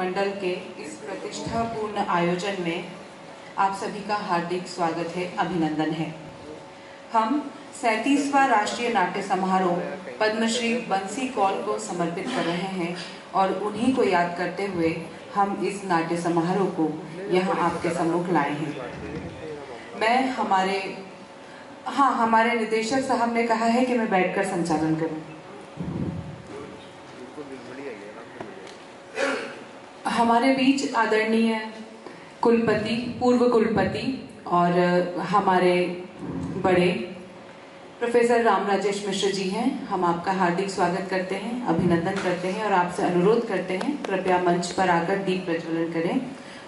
मंडल के इस प्रतिष्ठापूर्ण आयोजन में आप सभी का हार्दिक स्वागत है, अभिनंदन है। हम 37वां राष्ट्रीय नाट्य समारोह पद्मश्री बंसी कौल को समर्पित कर रहे हैं और उन्हीं को याद करते हुए हम इस नाट्य समारोह को यहाँ आपके सम्मुख लाए हैं। मैं हमारे निदेशक साहब ने कहा है कि मैं बैठकर संचालन करूं। हमारे बीच आदरणीय कुलपति, पूर्व कुलपति और हमारे बड़े प्रोफेसर राम राजेश मिश्र जी हैं। हम आपका हार्दिक स्वागत करते हैं, अभिनंदन करते हैं और आपसे अनुरोध करते हैं कृपया मंच पर आकर दीप प्रज्वलन करें।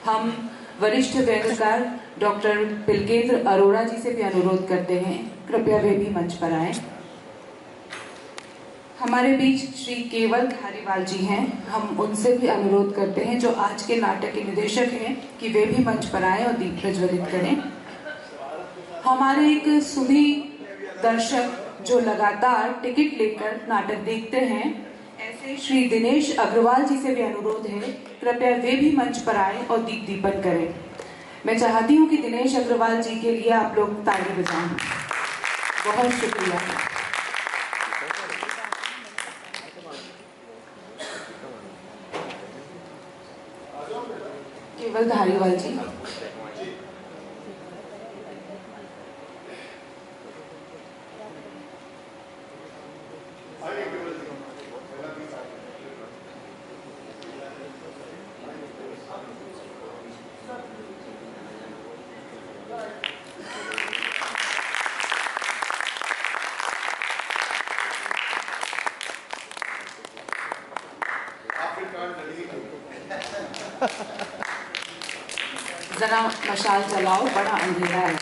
हम वरिष्ठ व्यंग्यकार डॉक्टर पिलकेंद्र अरोड़ा जी से भी अनुरोध करते हैं, कृपया वे भी मंच पर आएं। हमारे बीच श्री केवल धारीवाल जी हैं, हम उनसे भी अनुरोध करते हैं, जो आज के नाटक के निदेशक हैं, कि वे भी मंच पर आएं और दीप प्रज्वलित करें। हमारे एक सुधी दर्शक जो लगातार टिकट लेकर नाटक देखते हैं, ऐसे श्री दिनेश अग्रवाल जी से भी अनुरोध है, कृपया वे भी मंच पर आए और दीप दीपन करें। मैं चाहती हूं कि दिनेश अग्रवाल जी के लिए आप लोग ताली बजाएं। बहुत शुक्रिया। केवल धारीवाल जी। जरा मशाल जलाओ, बड़ा अंधेरा है।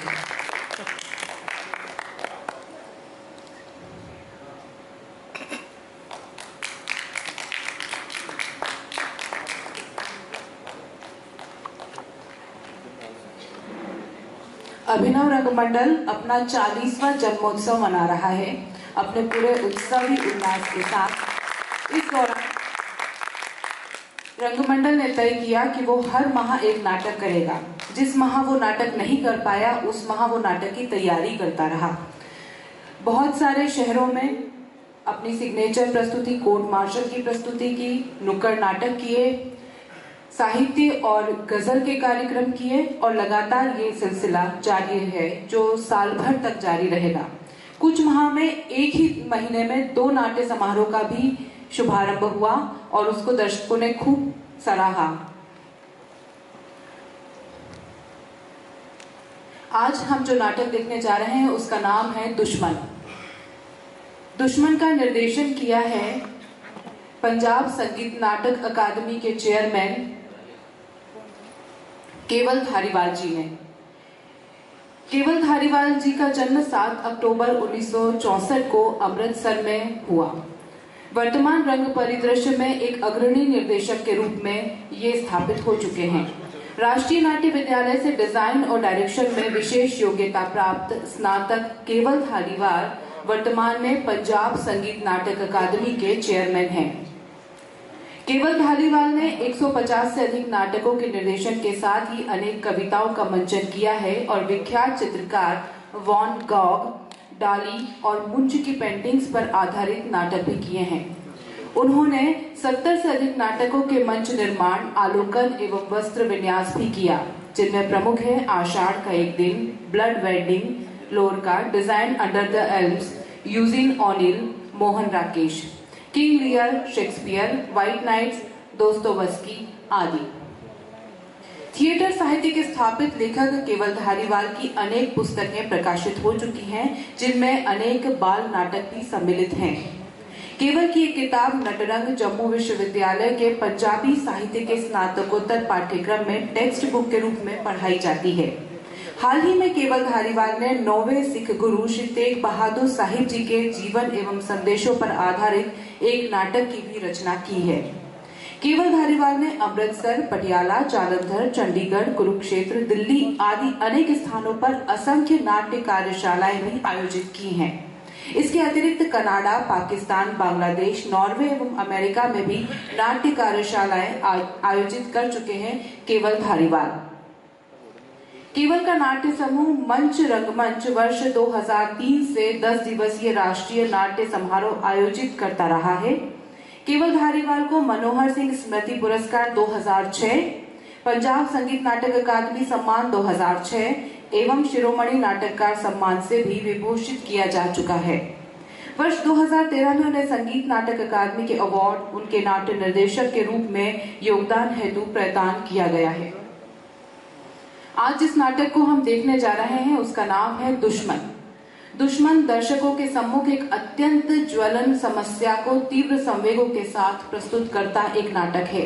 अभिनव रंगमंडल अपना 40वां जन्मोत्सव मना रहा है अपने पूरे उत्सवी उल्लास के साथ। इस दौरान रंगमंडल ने तय किया कि वो हर माह एक नाटक करेगा। जिस माह वो नाटक नहीं कर पाया, उस माह वो नाटक की तैयारी करता रहा। बहुत सारे शहरों में अपनी सिग्नेचर प्रस्तुति, कोर्ट मार्शल की प्रस्तुति की, नुक्कड़ नाटक किए, साहित्य और गजल के कार्यक्रम किए और लगातार ये सिलसिला जारी है जो साल भर तक जारी रहेगा। कुछ माह में एक ही महीने में 2 नाट्य समारोह का भी शुभारंभ हुआ और उसको दर्शकों ने खूब सराहा। आज हम जो नाटक देखने जा रहे हैं उसका नाम है दुश्मन। दुश्मन का निर्देशन किया है पंजाब संगीत नाटक अकादमी के चेयरमैन केवल धारीवाल जी ने। केवल धारीवाल जी का जन्म 7 अक्टूबर 1964 को अमृतसर में हुआ। वर्तमान रंग परिदृश्य में एक अग्रणी निर्देशक के रूप में ये स्थापित हो चुके हैं। राष्ट्रीय नाट्य विद्यालय से डिजाइन और डायरेक्शन में विशेष योग्यता प्राप्त स्नातक केवल धारीवाल वर्तमान में पंजाब संगीत नाटक अकादमी के चेयरमैन हैं। केवल धारीवाल ने 150 से अधिक नाटकों के निर्देशन के साथ ही अनेक कविताओं का मंचन किया है और विख्यात चित्रकार वॉन गॉग, डाली और मुंच की पेंटिंग्स पर आधारित नाटक भी किए हैं। उन्होंने 70 से अधिक नाटकों के मंच निर्माण, आलोकन एवं वस्त्र विन्यास भी किया, जिनमें प्रमुख है आषाढ़ ka ek din, Blood Wedding, Lorca, Desire Under the Elms, Eugene O'Neill, Mohan Rakesh, King Lear, Shakespeare, White Nights, Dostoevsky आदि। थिएटर साहित्य के स्थापित लेखक केवल धारीवाल की अनेक पुस्तकें प्रकाशित हो चुकी हैं, जिनमें अनेक बाल नाटक भी सम्मिलित हैं। केवल की एक किताब नटरंग जम्मू विश्वविद्यालय के पंजाबी साहित्य के स्नातकोत्तर पाठ्यक्रम में टेक्स्ट बुक के रूप में पढ़ाई जाती है। हाल ही में केवल धारीवाल ने 9वें सिख गुरु श्री तेग बहादुर साहिब जी के जीवन एवं संदेशों पर आधारित एक नाटक की भी रचना की है। केवल धारीवाल ने अमृतसर, पटियाला, जालंधर, चंडीगढ़, कुरुक्षेत्र, दिल्ली आदि अनेक स्थानों पर असंख्य नाट्य कार्यशालाएं भी आयोजित की हैं। इसके अतिरिक्त कनाडा, पाकिस्तान, बांग्लादेश, नॉर्वे एवं अमेरिका में भी नाट्य कार्यशालाएं आयोजित कर चुके हैं केवल धारीवाल। केवल का नाट्य समूह मंच रंगमंच वर्ष 2003 से 10 दिवसीय राष्ट्रीय नाट्य समारोह आयोजित करता रहा है। केवल धारीवाल को मनोहर सिंह स्मृति पुरस्कार 2006, पंजाब संगीत नाटक अकादमी सम्मान 2006 एवं शिरोमणि नाटककार सम्मान से भी विभूषित किया जा चुका है। वर्ष 2013 में उन्हें संगीत नाटक अकादमी के अवार्ड उनके नाट्य निर्देशक के रूप में योगदान हेतु प्रदान किया गया है। आज जिस नाटक को हम देखने जा रहे हैं उसका नाम है दुश्मन। दुश्मन दर्शकों के सम्मुख एक अत्यंत ज्वलन समस्या को तीव्र संवेगों के साथ प्रस्तुत करता एक नाटक है।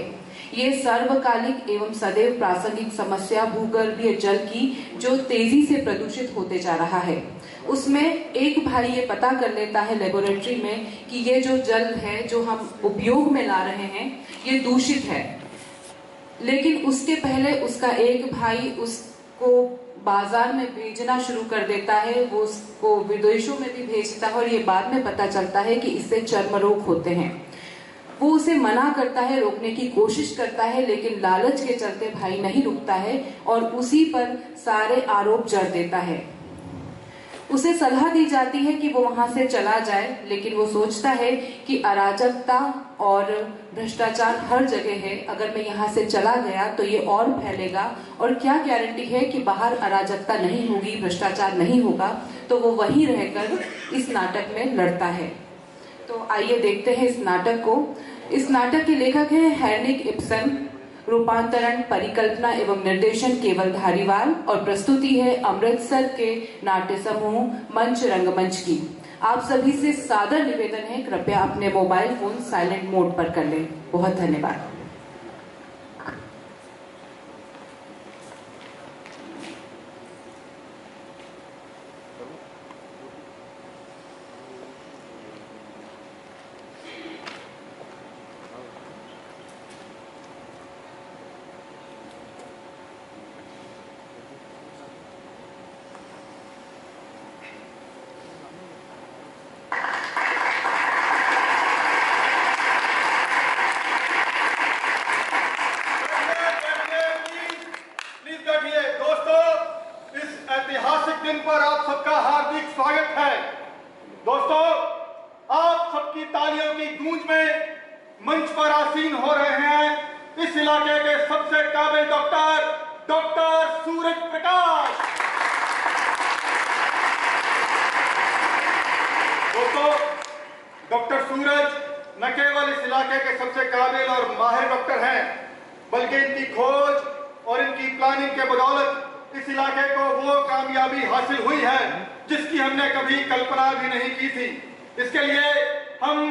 ये सर्वकालिक एवं सदैव प्रासंगिक समस्या भूगर्भीय जल की जो तेजी से प्रदूषित होते जा रहा है। उसमें एक भाई ये पता कर लेता है लेबोरेटरी में कि ये जो जल है जो हम उपयोग में ला रहे हैं ये दूषित है, लेकिन उसके पहले उसका एक भाई उसको बाजार में भेजना शुरू कर देता है। वो उसको विदेशों में भी भेजता है और ये बाद में पता चलता है कि इससे चर्म रोग होते हैं। वो उसे मना करता है, रोकने की कोशिश करता है, लेकिन लालच के चलते भाई नहीं रुकता है और उसी पर सारे आरोप जड़ देता है। उसे सलाह दी जाती है कि वो वहां से चला जाए, लेकिन वो सोचता है कि अराजकता और भ्रष्टाचार हर जगह है, अगर मैं यहाँ से चला गया तो ये और फैलेगा और क्या गारंटी है कि बाहर अराजकता नहीं होगी, भ्रष्टाचार नहीं होगा। तो वो वहीं रहकर इस नाटक में लड़ता है। तो आइए देखते हैं इस नाटक को। इस नाटक के लेखक हैं हेनरिक इब्सन, रूपांतरण, परिकल्पना एवं निर्देशन केवल धारीवाल और प्रस्तुति है अमृतसर के नाट्य समूह मंच रंगमंच की। आप सभी से सादर निवेदन है, कृपया अपने मोबाइल फोन साइलेंट मोड पर कर लें। बहुत धन्यवाद। दिन पर आप सबका हार्दिक स्वागत है। दोस्तों, आप सबकी तालियों की गूंज में मंच पर आसीन हो रहे हैं इस इलाके के सबसे काबिल डॉक्टर सूरज प्रकाश। दोस्तों, डॉक्टर सूरज न केवल इस इलाके के सबसे काबिल और माहिर डॉक्टर हैं, बल्कि इनकी खोज और इनकी प्लानिंग के बदौलत इस इलाके को वो कामयाबी हासिल हुई है जिसकी हमने कभी कल्पना भी नहीं की थी। इसके लिए हम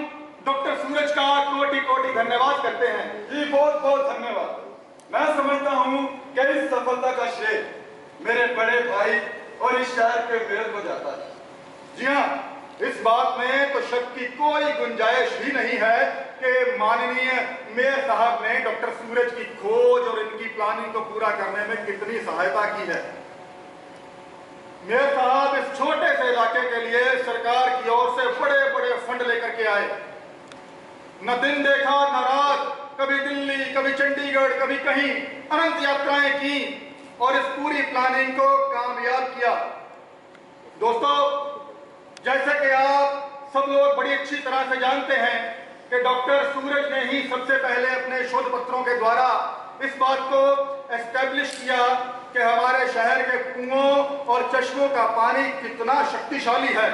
डॉक्टर सूरज का कोटि कोटि धन्यवाद करते हैं। जी, बहुत बहुत धन्यवाद। मैं समझता हूँ कि इस सफलता का श्रेय मेरे बड़े भाई और इस शहर के मेयर को जाता है। जी हाँ, इस बात में तो शक की कोई गुंजाइश ही नहीं है कि माननीय मेयर साहब ने डॉक्टर सूरज की खोज और इनकी प्लानिंग को पूरा करने में कितनी सहायता की है। मेयर साहब इस छोटे से इलाके के लिए सरकार की ओर से बड़े बड़े फंड लेकर के आए। न दिन देखा न रात, कभी दिल्ली, कभी चंडीगढ़, कभी कहीं अनंत यात्राएं की और इस पूरी प्लानिंग को कामयाब किया। दोस्तों, जैसे कि आप सब लोग बड़ी अच्छी तरह से जानते हैं कि डॉक्टर सूरज ने ही सबसे पहले अपने शोध पत्रों के द्वारा इस बात को एस्टेब्लिश किया कि हमारे शहर के कुओं और चश्मों का पानी कितना शक्तिशाली है,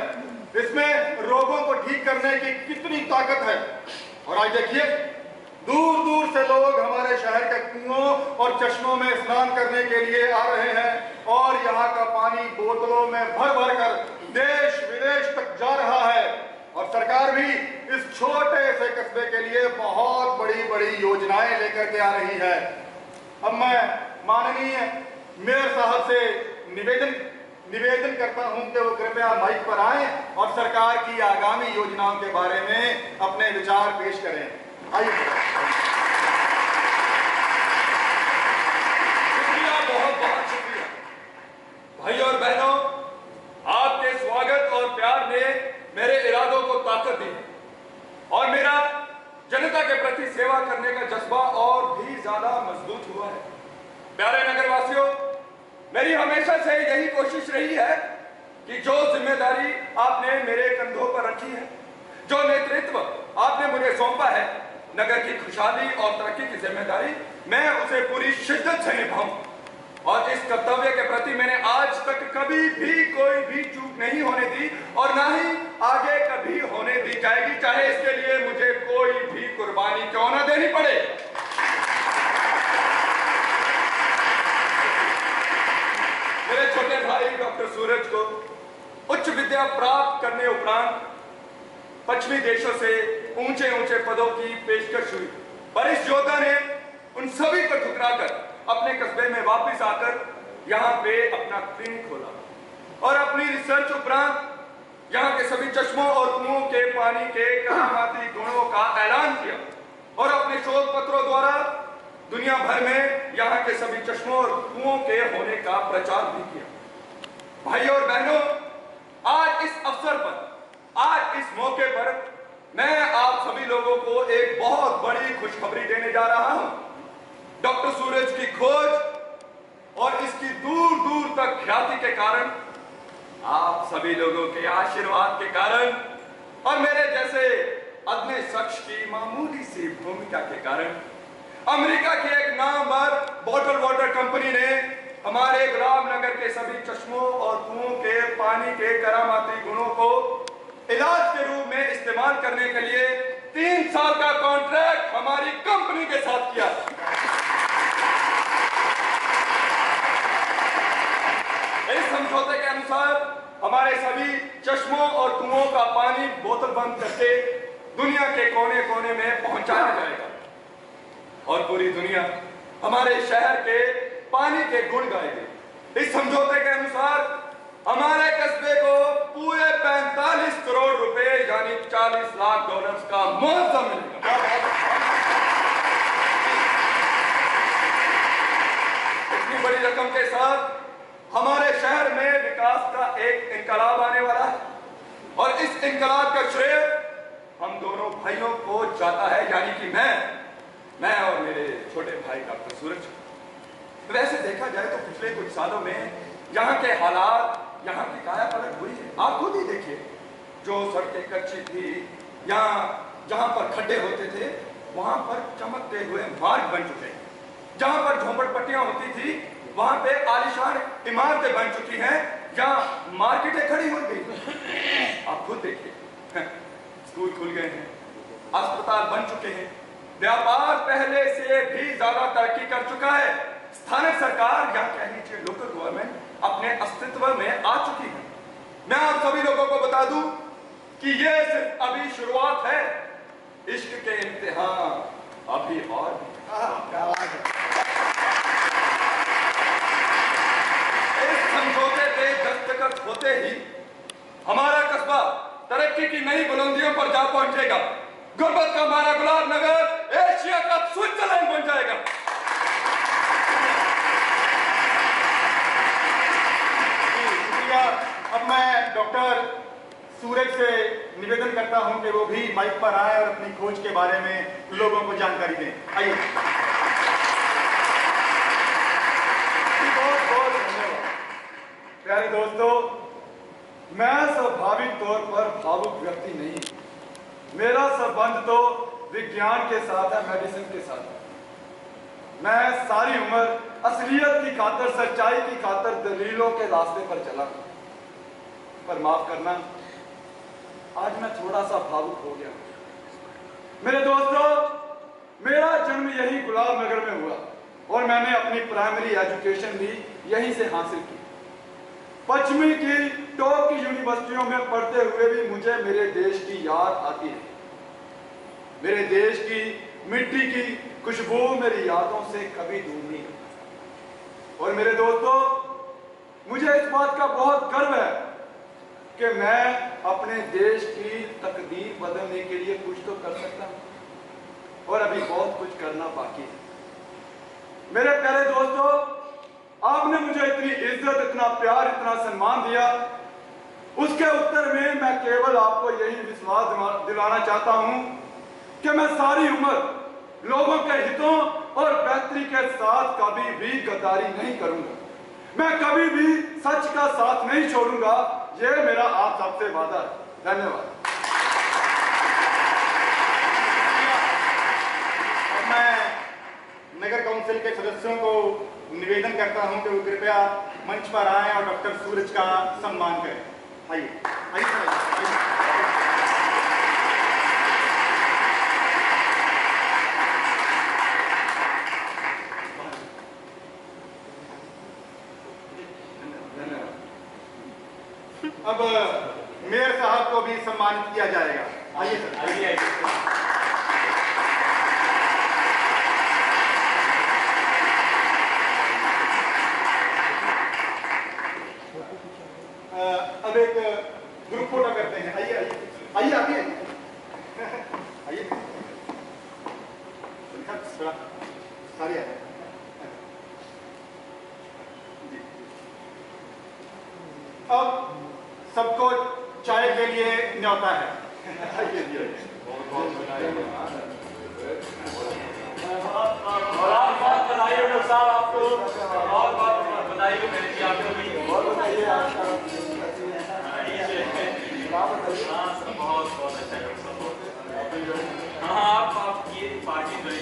इसमें रोगों को ठीक करने की कितनी ताकत है। और आज देखिए, दूर दूर से लोग हमारे शहर के कुओं और चश्मों में स्नान करने के लिए आ रहे हैं और यहाँ का पानी बोतलों में भर भर कर देश विदेश तक जा रहा है। और सरकार भी इस छोटे से कस्बे के लिए बहुत बड़ी बड़ी योजनाएं लेकर के आ रही है। अब मैं माननीय मेयर साहब से निवेदन करता हूं कि वो कृपया माइक पर आएं और सरकार की आगामी योजनाओं के बारे में अपने विचार पेश करें। आइए। शुक्रिया, बहुत बहुत शुक्रिया। भाई और बहनों, आपके स्वागत और प्यार ने मेरे प्यारे नगरवासियों, मेरी हमेशा से यही कोशिश रही है कि जो जिम्मेदारी आपने मेरे कंधों पर रखी है, जो नेतृत्व आपने मुझे सौंपा है, नगर की खुशहाली और तरक्की की जिम्मेदारी, मैं उसे पूरी शिद्दत से निभाऊं। और इस कर्तव्य के प्रति मैंने आज तक कभी भी कोई भी चूक नहीं होने दी और ना ही आगे कभी होने दी जाएगी, चाहे इसके लिए मुझे कोई भी कुर्बानी क्यों ना देनी पड़े। मेरे छोटे भाई डॉक्टर सूरज को उच्च विद्या प्राप्त करने उपरांत पश्चिमी देशों से ऊंचे ऊंचे पदों की पेशकश हुई, पर इस योद्धा ने उन सभी को ठुकराकर अपने कस्बे में वापस आकर यहाँ पे अपना क्लिनिक खोला और अपनी रिसर्च उपरांत यहाँ के सभी चश्मों और कुओं के पानी के करामाती गुणों का ऐलान किया और अपने शोध पत्रों द्वारा दुनिया भर में यहाँ के सभी चश्मों और कुओं के होने का प्रचार भी किया। भाइयों और बहनों, आज इस अवसर पर, आज इस मौके पर मैं आप सभी लोगों को एक बहुत बड़ी खुशखबरी देने जा रहा हूं। डॉक्टर सूरज की खोज और इसकी दूर दूर तक ख्याति के कारण, आप सभी लोगों के आशीर्वाद के कारण और मेरे जैसे अदने शख्स की मामूली सी भूमिका के कारण अमेरिका की एक नामवर बॉटल वाटर कंपनी ने हमारे गुलाम नगर के सभी चश्मों और कुओं के पानी के करामाती गुणों को इलाज के रूप में इस्तेमाल करने के लिए 3 साल का कॉन्ट्रैक्ट हमारी कंपनी के साथ किया। इस समझौते के अनुसार हमारे सभी चश्मों और कुओं का पानी बोतल बंद करके दुनिया के कोने कोने में पहुंचाया जाएगा और पूरी दुनिया हमारे शहर के पानी के गुण गाएगी। इस समझौते के अनुसार हमारे कस्बे को पूरे 45 करोड़ रुपए यानी $40 लाख का मुआवजा मिलेगा। इतनी बड़ी रकम के साथ हमारे शहर में विकास का एक इनकलाब आने वाला है और इस इनकलाब का श्रेय हम दोनों भाइयों को जाता है, यानी कि मैं और मेरे छोटे भाई डॉक्टर सूरज। वैसे देखा जाए तो पिछले कुछ सालों में यहाँ के हालात, यहाँ की काया पलट हुई है। आप खुद ही देखिए, जो सड़कें कच्ची थी, यहाँ जहाँ पर खड्डे होते थे वहां पर चमकते हुए मार्ग बन चुके हैं। जहाँ पर झोंपड़पट्टियां होती थी वहां पे आलीशान इमारतें बन चुकी हैं, जहाँ मार्केटें खड़ी हो गई। आप खुद देखिए, स्कूल खुल गए हैं, अस्पताल बन चुके हैं, व्यापार पहले से भी ज्यादा तरक्की कर चुका है। स्थानीय सरकार या कह लीजिए लोकल गवर्नमेंट अपने अस्तित्व में आ चुकी है। मैं आप सभी लोगों को बता दूं कि यह सिर्फ अभी शुरुआत है, इश्क के इम्तिहान अभी और इस समझौते पे दस्तखत होते ही हमारा कस्बा तरक्की की नई बुलंदियों पर जा पहुंचेगा। गुर्बत का हमारा गुलाम नगर एशिया का स्विट्जरलैंड बन जाएगा। अब मैं डॉक्टर सूरज से निवेदन करता हूं कि वो भी माइक पर आए और अपनी खोज के बारे में लोगों को जानकारी दें। आइए। बहुत बहुत धन्यवाद। प्यारे दोस्तों, मैं स्वाभाविक तौर पर भावुक व्यक्ति नहीं, मेरा संबंध तो विज्ञान के साथ है, मेडिसिन के साथ है। मैं सारी उम्र असलियत की खातर, सच्चाई की खातर दलीलों के रास्ते पर चला, पर माफ करना आज मैं थोड़ा सा भावुक हो गया। मेरे दोस्तों, मेरा जन्म यही गुलाम नगर में हुआ और मैंने अपनी प्राइमरी एजुकेशन भी यहीं से हासिल की। पश्चिमी की टॉप की यूनिवर्सिटियों में पढ़ते हुए भी मुझे मेरे देश की याद आती है। मेरे देश की मिट्टी की खुशबू मेरी यादों से कभी दूर नहीं होती। और मेरे दोस्तों, मुझे इस बात का बहुत गर्व है कि मैं अपने देश की तकदीर बदलने के लिए कुछ तो कर सकता हूं और अभी बहुत कुछ करना बाकी है। मेरे प्यारे दोस्तों, आपने मुझे इतनी इज्जत, इतना प्यार, इतना सम्मान दिया, उसके उत्तर में मैं केवल आपको यही विश्वास दिलाना चाहता हूं कि मैं सारी उम्र लोगों के हितों और बेहतरी के साथ कभी भी गद्दारी नहीं करूंगा। मैं कभी भी सच का साथ नहीं छोड़ूंगा। ये मेरा आप सबसे वादा है। धन्यवाद। मैं नगर काउंसिल के सदस्यों को निवेदन करता हूं कि वो कृपया मंच पर आएं और डॉक्टर सूरज का सम्मान करें। आइए आइए सर, अब मेयर साहब को भी सम्मानित किया जाएगा। आइए सर, आइए आइए। अब एक ग्रुप फोटो करते हैं। आइए आइए आइए आइए आइए थोड़ा सारे आए। अब सबको चाय के लिए न्योता है। और आप बात बताइए डॉक्टर साहब, आपको और बात बताइए मेरे जी, आपको भी बहुत बताइए। हाँ सर, बहुत बहुत अच्छा है डॉक्टर साहब। हाँ आप ये पार्टी जो है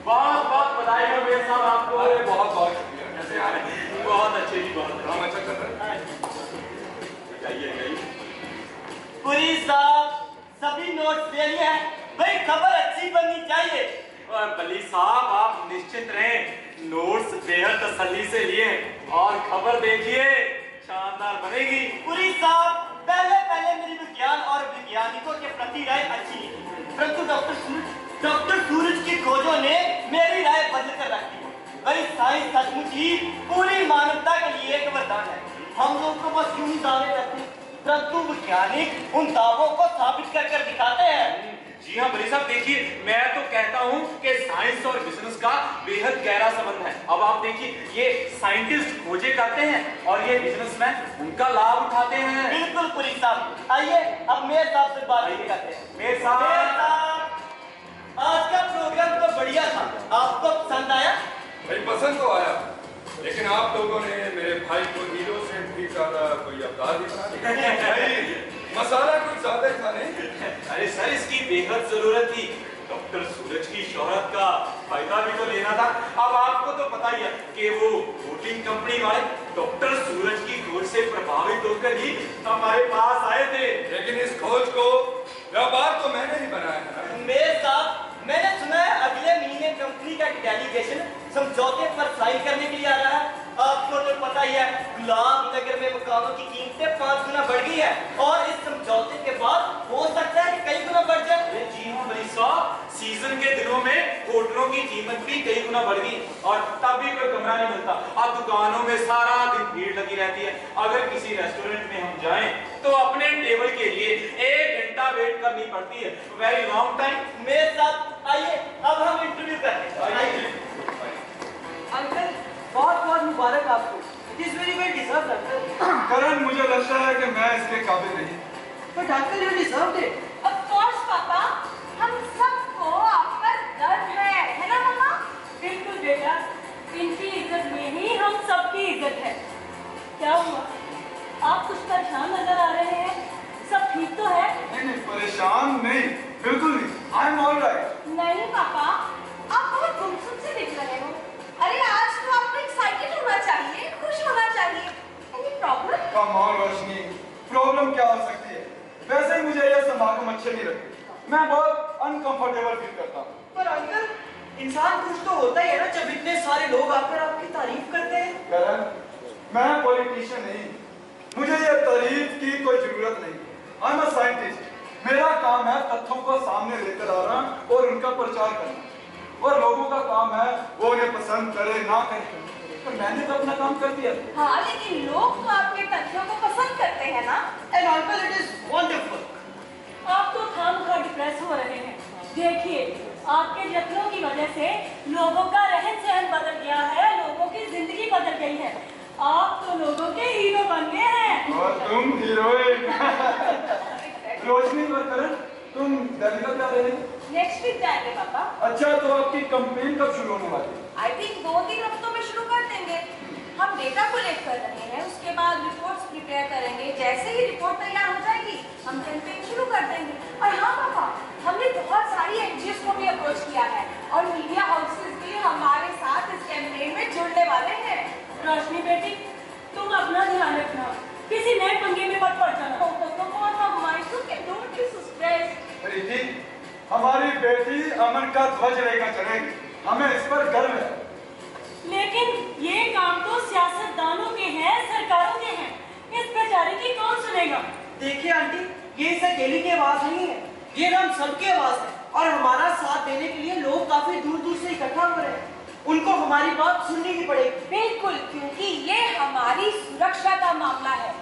बहुत बहुत बताइए मेरे साहब आपको। अरे बहुत बहुत शुक्रिया। कैसे आ रहे हैं? बहुत अच्छे जी, बहुत काम अच्छा चल रहा है। पुरी साहब सभी नोट्स ले लिए हैं भाई, खबर अच्छी बननी चाहिए। और बली साहब आप निश्चित रहें, नोट्स बेहद तसल्ली से लिए और खबर देखिए शानदार बनेगी। पुरी साहब पहले मेरी विज्ञान और वैज्ञानिकों के प्रति राय अच्छी थी, परंतु डॉक्टर सूरज की खोजों ने मेरी राय बदल कर रख दी। भाई साइंस सचमुच ही पूरी मानवता के लिए एक वरदान है। हम लोग को बस यूं ही दावे करते, परंतु वैज्ञानिक उन दावों को साबित कर दिखाते हैं। जी हाँ बली साहब, देखिए मैं तो कहता हूँ कि साइंस और बिजनेस का बेहद गहरा संबंध है। अब आप देखिए, ये साइंटिस्ट खोजे करते हैं और ये बिजनेसमैन उनका लाभ उठाते हैं। बिल्कुल पुरी साहब। आइए अब मेयर साहब से बात करते हैं। मेयर साहब, आज का प्रोग्राम तो बढ़िया था, आपको पसंद आया? भाई पसंद तो आया, लेकिन आप लोगों ने मेरे भाई को हीरो से भी ज्यादा कोई अवतार भी बना दिया। भाई मसाला कुछ ज्यादा ही था नहीं? अरे सर, इसकी बेहद जरूरत थी। डॉक्टर सूरज की शोहरत का फायदा भी तो लेना था। अब आपको तो पता ही है कि वो होटलिंग कंपनी वाले डॉक्टर सूरज की खोज से प्रभावित होकर ही हमारे पास आए थे। लेकिन इस खोज को व्यापार तो मैंने ही बनाया है। मेयर साहब, मैंने सुना है अगले महीने कंपनी का डेलीगेशन समझौते पर साइन करने के लिए आ रहा है। आपको तो पता ही है, गुलाब नगर में मकानों की कीमतें 5 गुना बढ़ गई है और इस समझौते के बाद हो सकता है कि कई गुना बढ़ जाए। जी हाँ बली साहब, सीजन के दिनों में होटलों की कीमत भी कई गुना बढ़ गई और तब भी कोई कमरा नहीं मिलता। अब दुकानों में सारा दिन भीड़ लगी रहती है। अगर किसी रेस्टोरेंट में हम जाएं तो अपने टेबल के लिए 1 घंटा वेट करनी पड़ती है। Very long time. मेरे साथ आइए, अब हम इंटरव्यू करते हैं। आइए अंकल, बहुत बहुत मुबारक आपको। It is very well deserved uncle. Karan, मुझे लगता है कि मैं इसके काबिल नहीं। But uncle you deserved it. Of course papa, हम सबको आप पर गर्व है ना मम्मा? बिल्कुल बेटा, इनकी इज्जत में ही हम सबकी इज्जत है। क्या हुआ, आप कुछ परेशान नजर आ रहे हैं? सब ठीक तो है? नहीं, परेशान नहीं, बिल्कुल नहीं। I am all right. नहीं पापा, आप बहुत गुमसुम से दिख रहे हो। अरे आज तो आपको एक्साइटेड होना चाहिए, खुश होना चाहिए। Any problem? Come on Roshni, problem क्या हो सकती है? वैसे ही मुझे यह समागम अच्छे नहीं लगते। मैं बहुत अनकंफर्टेबल फील करता हूँ। पर अंकल, इंसान खुश तो होता ही है ना जब इतने सारे लोग आकर आपकी तारीफ करते हैं। करण, मैं पॉलिटिशियन नहीं, मुझे ये तारीफ की कोई जरूरत नहीं। I am a scientist. मेरा काम है तथ्यों को सामने लेकर आना और उनका प्रचार करना, और लोगों का काम है वो उन्हें पसंद करे ना करे। तो मैंने तो अपना काम कर दिया। हाँ, लेकिन लोग तो आपके तथ्यों को पसंद करते हैं ना। And uncle, it is wonderful. आप तो खामखा डिप्रेस हो रहे हैं। देखिए, आपके यत्नों की वजह से लोगों का रहन सहन बदल गया है, लोगों की जिंदगी बदल गई है। आप तो लोगों के हीरो बन गए हैं। और तुम हीरोइन। रोशनी और करण, तुम दिल्ली कब जा रहे हो? नेक्स्ट वीक जाएंगे पापा। अच्छा, तो आपकी कंप्लेन कब शुरू होने वाली है? आई थिंक 2-3 हफ्तों में शुरू कर देंगे। हम डेटा कलेक्ट कर रहे हैं, उसके बाद रिपोर्ट्स प्रिपेयर करेंगे। जैसे ही रिपोर्ट तैयार हो जाएगी हम कैंपेन शुरू कर देंगे। और हाँ पापा, हमने बहुत सारी एनजीओ को भी अप्रोच किया है और मीडिया हाउसेस भी हमारे साथ इस कैंपेन में जुड़ने वाले हैं। रोशनी बेटी, तुम अपना ध्यान रखना, किसी नए पंगे में मत पड़ जाना। प्रीति, हमारी बेटी अमन का ध्वज लेकर चलेगी, हमें इस पर गर्व है। लेकिन ये काम तो सियासतदानों के हैं, सरकारों के हैं। इस बेचारे की कौन सुनेगा? देखिए आंटी, ये इस अकेली की आवाज नहीं है, ये हम सबकी आवाज है। और हमारा साथ देने के लिए लोग काफी दूर दूर से इकट्ठा हो रहे हैं। उनको हमारी बात सुननी ही पड़ेगी। बिल्कुल, क्योंकि ये हमारी सुरक्षा का मामला है।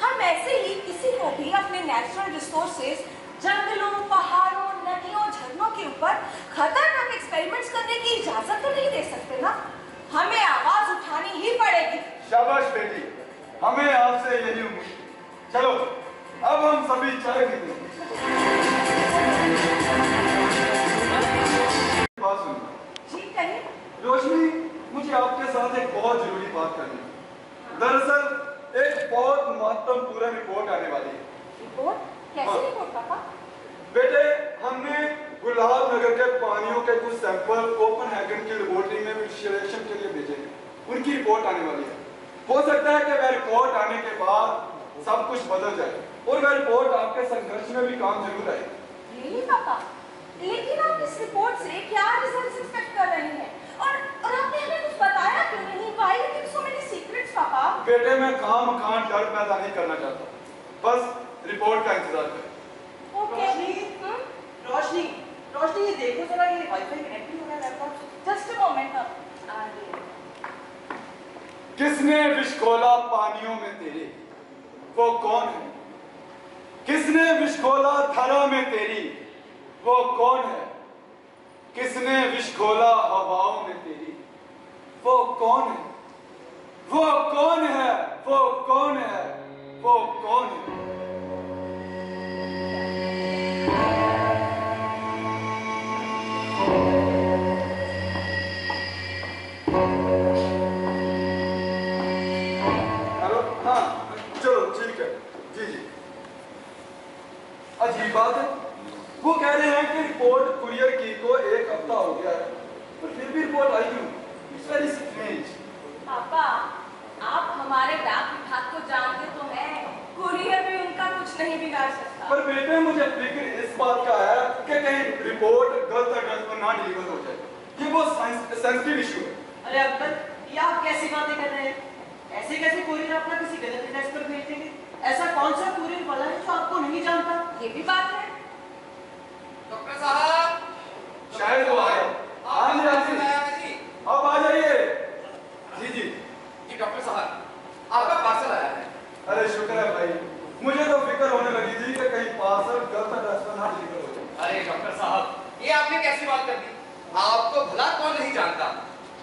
हम ऐसे ही किसी को भी अपने नेचुरल रिसोर्सेज, जंगलों, पहाड़ों, नदियों, झरनों के ऊपर खतरनाक एक्सपेरिमेंट्स करने की इजाजत तो नहीं दे सकते ना। हमें आवाज उठानी ही पड़ेगी। शाबाश बेटी, हमें आपसे यही उम्मीद। चलो, अब हम सभी चाय पीते हैं। बात सुनिए। जी कहिए। रोशनी, मुझे आपके साथ एक बहुत जरूरी बात करनी है। दरअसल एक बहुत महत्वपूर्ण रिपोर्ट आने वाली है। रिपोर्ट? कैसी रिपोर्ट पापा? बेटे, हमने गुलाब नगर के पानियों के कुछ सैंपल कोपनहेगन की लेबोरेटरी में विश्लेषण के लिए भेजे हैं। उनकी रिपोर्ट आने वाली है। हो सकता है कि वह रिपोर्ट आने के बाद सब कुछ बदल जाए और वह रिपोर्ट आपके संघर्ष में भी काम जरूर आए। नहीं पापा, लेकिन आप इस रिपोर्ट से क्या रिजल्ट्स एक्सपेक्ट कर रहे हैं? और आपने हमें कुछ बताया क्यों नहीं? Why you keep so many secrets, पापा? बेटे, मैं खामखां डर पैदा नहीं करना चाहता, बस रिपोर्ट का इंतजार करें। रोशनी, रोशनी, ये देखो जरा, ये वाईफाई कनेक्ट हो रहा है लैपटॉप। Just a moment. किसने विष घोला पानियों में तेरे, वो कौन है? किसने विष घोला धरा में तेरी, वो कौन है? किसने विष घोला हवाओं में तेरी, वो कौन है? वो कौन है? वो कौन है? वो कौन है? हेलो, हाँ, चलो ठीक है। जी जी, अजीब बात है, वो कह रहे हैं कि रिपोर्ट कुरियर की को 1 हफ्ता हो गया है, पर फिर भी रिपोर्ट आई क्यों? It's very strange. पापा, आप हमारे डाक विभाग को जानते तो हैं, कुरियर भी उनका कुछ नहीं बिगाड़ सकता। पर बेटे, मुझे फिक्र इस बात का है कि कहीं रिपोर्ट गलत एड्रेस पर ना डिलीवर हो जाए। ये बहुत सेंसिटिव इशू है। अरे अंकल, ये आप कैसी बातें कर रहे हैं? ऐसे कैसे कुरियर अपना किसी गलत एड्रेस पर भेज देंगे? ऐसा कौन सा कुरियर वाला है जो आपको नहीं जानता? ये भी बात है। डॉक्टर साहब, शायद वो आए। हाँ जी, अब आ जाइए। जी जी जी डॉक्टर साहब, आपका पार्सल आया है। अरे शुक्र है भाई, मुझे तो फिक्र होने लगी थी कि कहीं पार्सल गलत एड्रेस पर ना डिलीवर हो जाए। अरे डॉक्टर साहब, ये आपने कैसी बात कर दी? आपको भला कौन नहीं जानता?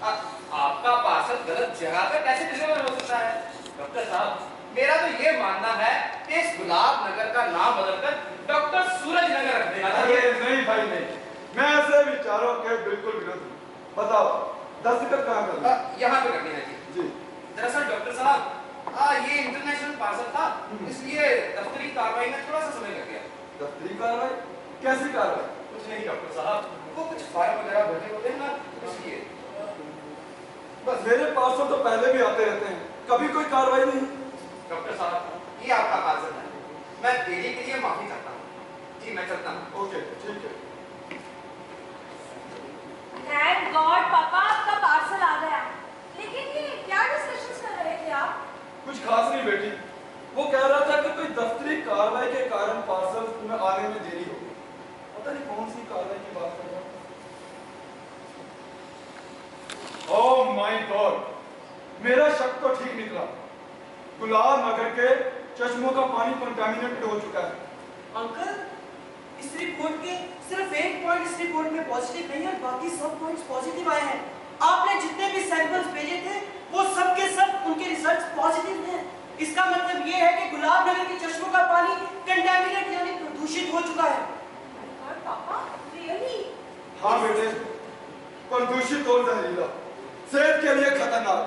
आपका पार्सल गलत जगह पे कैसे डिलीवर हो सकता है? डॉक्टर साहब, मेरा तो ये मानना है कि इस गुलाब नगर का नाम बदलकर डॉक्टर सूरज नगर रख देना अरे चाहिए। नहीं भाई नहीं, मैं ऐसे विचारों के बिल्कुल विरुद्ध हूँ। बताओ, दस्तखत कहाँ करना? यहाँ पे करनी है जी। जी दरअसल डॉक्टर साहब, ये इंटरनेशनल पार्सल था, इसलिए दफ्तरी कार्रवाई में थोड़ा सा समय लग गया। दफ्तरी कार्रवाई? कैसी कार्रवाई? कुछ नहीं डॉक्टर साहब, वो कुछ फार्म वगैरह भरने होते हैं ना, इसलिए। बस मेरे पार्सल तो पहले भी आते रहते हैं, कभी कोई कार्रवाई नहीं। डॉक्टर साहब, ये आपका पार्सल है, मैं देरी के लिए माफी चाहता हूँ। जी मैं चलता हूँ। ओके ठीक है। थैंक गॉड पापा, आपका पार्सल आ गया। लेकिन ये क्या डिस्कशंस कर रहे थे आप? कुछ खास नहीं बेटी, वो कह रहा था कि कोई दफ्तरी कार्रवाई के कारण पार्सल में आने में देरी हो गई। पता नहीं कौन सी कार्रवाई की बात कर रहा है। ओह माय गॉड, मेरा शक तो ठीक निकला। गुलाब नगर के चश्मों का पानी कंटामिनेटेड हो चुका है। अंकल, इस रिपोर्ट के सिर्फ एक पॉइंट इस रिपोर्ट में पॉजिटिव नहीं है, बाकी सब पॉइंट्स पॉजिटिव आए हैं। आपने जितने भी सैंपल्स भेजे थे, वो सब के सब उनके रिजल्ट्स पॉजिटिव हैं। इसका मतलब ये है कि गुलाब नगर के चश्मों का पानी कंटामिनेट यानी प्रदूषित हो चुका है। पापा, रियली? हाँ बेटे, प्रदूषित और जहरीला, सेहत के लिए खतरनाक,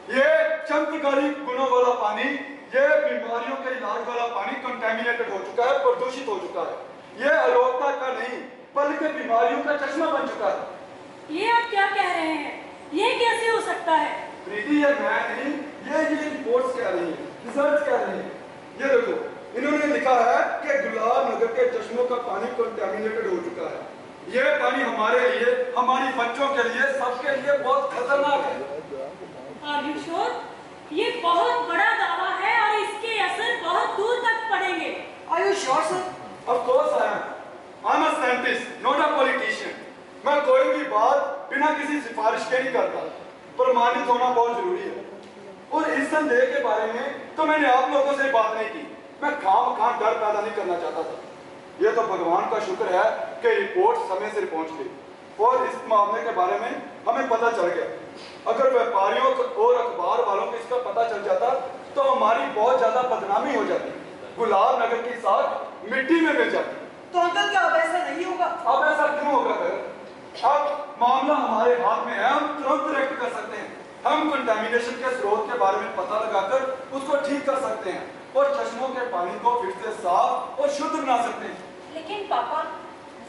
ये चमत्कारी गुणों वाला पानी, ये बीमारियों के इलाज वाला पानी कंटेमिनेटेड हो चुका है, प्रदूषित हो चुका है। ये अरोगता का नहीं बल्कि बीमारियों का चश्मा बन चुका है। ये आप क्या कह रहे हैं? ये कैसे हो सकता है? प्रीति, ये मैं नहीं, ये रिपोर्ट्स कह रही है, रिसर्च कह रही है। ये देखो, इन्होंने लिखा है कि गुलाब नगर के चश्मों का पानी कंटेमिनेटेड हो चुका है। ये पानी हमारे लिए, हमारी बच्चों के लिए, सबके लिए बहुत खतरनाक है। Are you sure? ये बहुत बड़ा दावा है और इसके असर बहुत दूर तक पड़ेंगे। Are you sure, sir? Of course I am. I'm a scientist, not a politician. मैं कोई भी बात बिना किसी सिफारिश के नहीं करता, प्रमाणित होना बहुत जरूरी है। और इस संदेह के बारे में तो मैंने आप लोगों से बात नहीं की, मैं खाम डर पैदा नहीं करना चाहता था। ये तो भगवान का शुक्र है कि रिपोर्ट समय से पहुंच गई और इस मामले के बारे में हमें पता चल गया। अगर व्यापारियों और अखबार वालों को इसका पता चल जाता तो हमारी बहुत ज्यादा बदनामी हो जाती, गुलाब नगर की साख मिट्टी में मिल जाती। तो अंकल क्या अब ऐसा नहीं होगा? अब ऐसा क्यों होगा फिर? अब मामला हमारे हाथ में है, हम तुरंत रिएक्ट कर सकते हैं। हम कंटामिनेशन के स्रोत के बारे में पता लगाकर उसको ठीक कर सकते हैं और चश्मों के पानी को फिर से साफ और शुद्ध बना सकते हैं। लेकिन पापा,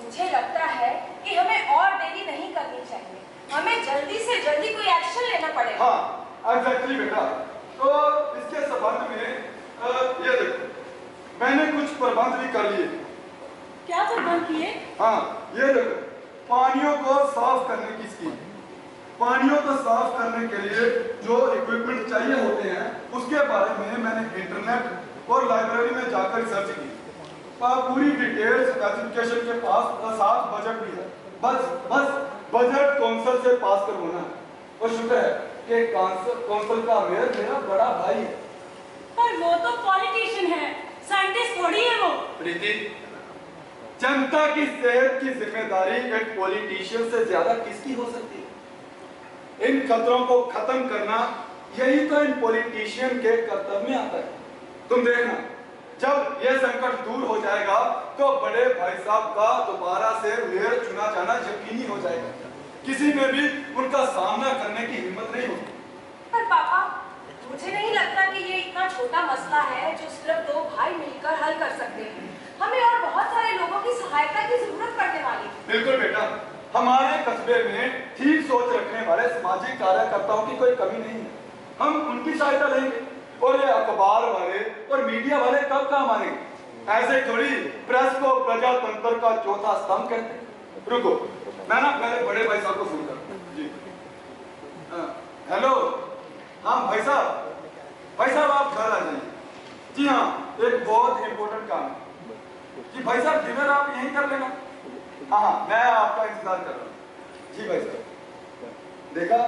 मुझे लगता है कि हमें और देरी नहीं करनी चाहिए। हमें जल्दी से जल्दी कोई एक्शन लेना पड़ेगा। हाँ, एग्जैक्टली बेटा। तो इसके संबंध में ये देखो, मैंने कुछ प्रबंध भी कर लिए। क्या प्रबंध किए? हाँ, ये देखो, पानियों को साफ करने की स्कीम। पानियों को साफ करने के लिए जो इक्विपमेंट चाहिए होते हैं उसके बारे में मैंने इंटरनेट और लाइब्रेरी में जाकर रिसर्च की। पूरी डिटेल्स एजुकेशन के पास साथ बजट भी है। बस बजट काउंसिल से पास करवाना है और शुक्र है कि काउंसिल का मेयर मेरा बड़ा भाई है। पर वो तो पॉलिटिशियन है, साइंटिस्ट थोड़ी है वो। प्रीति, जनता की सेहत की जिम्मेदारी एक पॉलिटिशियन से ज्यादा किसकी हो सकती है? इन खतरों को खत्म करना, यही तो इन पॉलिटिशियन के कर्तव्य में आता है। तुम देखना, जब यह संकट दूर हो जाएगा तो बड़े भाई साहब का दोबारा से मेयर चुना जाना यकीनी हो जाएगा। किसी में भी उनका सामना करने की हिम्मत नहीं होगी। पर पापा, मुझे नहीं लगता कि ये इतना छोटा मसला है जो सिर्फ दो भाई मिलकर हल कर सकते हैं। हमें और बहुत सारे लोगों की सहायता की जरूरत पड़ने वाली है। बिल्कुल बेटा, हमारे कस्बे में ठीक सोच रखने वाले सामाजिक कार्यकर्ताओं की कोई कमी नहीं है। हम उनकी सहायता लेंगे और ये अखबार वाले और मीडिया वाले कब काम आएंगे? ऐसे थोड़ी प्रेस को प्रजातंत्र का चौथा स्तंभ कहते हैं। रुको, मैं ना पहले बड़े भाई साहब को फोन करता हूं। जी हेलो, हाँ भाई साहब आप घर आ जाइए। जी हाँ, एक बहुत इंपॉर्टेंट काम है। जी भाई साहब, डिनर आप यहीं कर लेना। हाँ, मैं आपका इंतजार कर रहा हूँ। जी भाई साहब, देखा,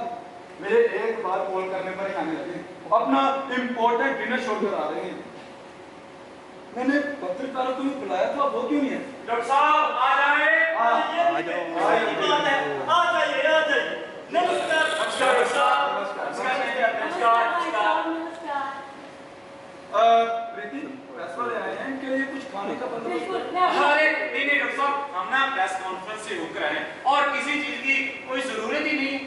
मेरे एक बार कॉल करने पर ही आने लगे, अपना इंपॉर्टेंट डिनर छोड़कर आ रहे हैं। मैंने पत्रकारों को भी बुलाया था, वो क्यों नहीं है? डॉक्टर साहब आ जाए। आ जाइए। नमस्कार। नमस्कार डॉक्टर साहब। नमस्कार। प्रीति, प्रेस वाले आए हैं कि ये कुछ खाने का बिल्कुल, बंदोबस्त? मैं अरे नहीं डॉक्टर साहब, हम ना प्रेस कॉन्फ्रेंस से होकर आए हैं और किसी चीज की कोई जरूरत ही नहीं।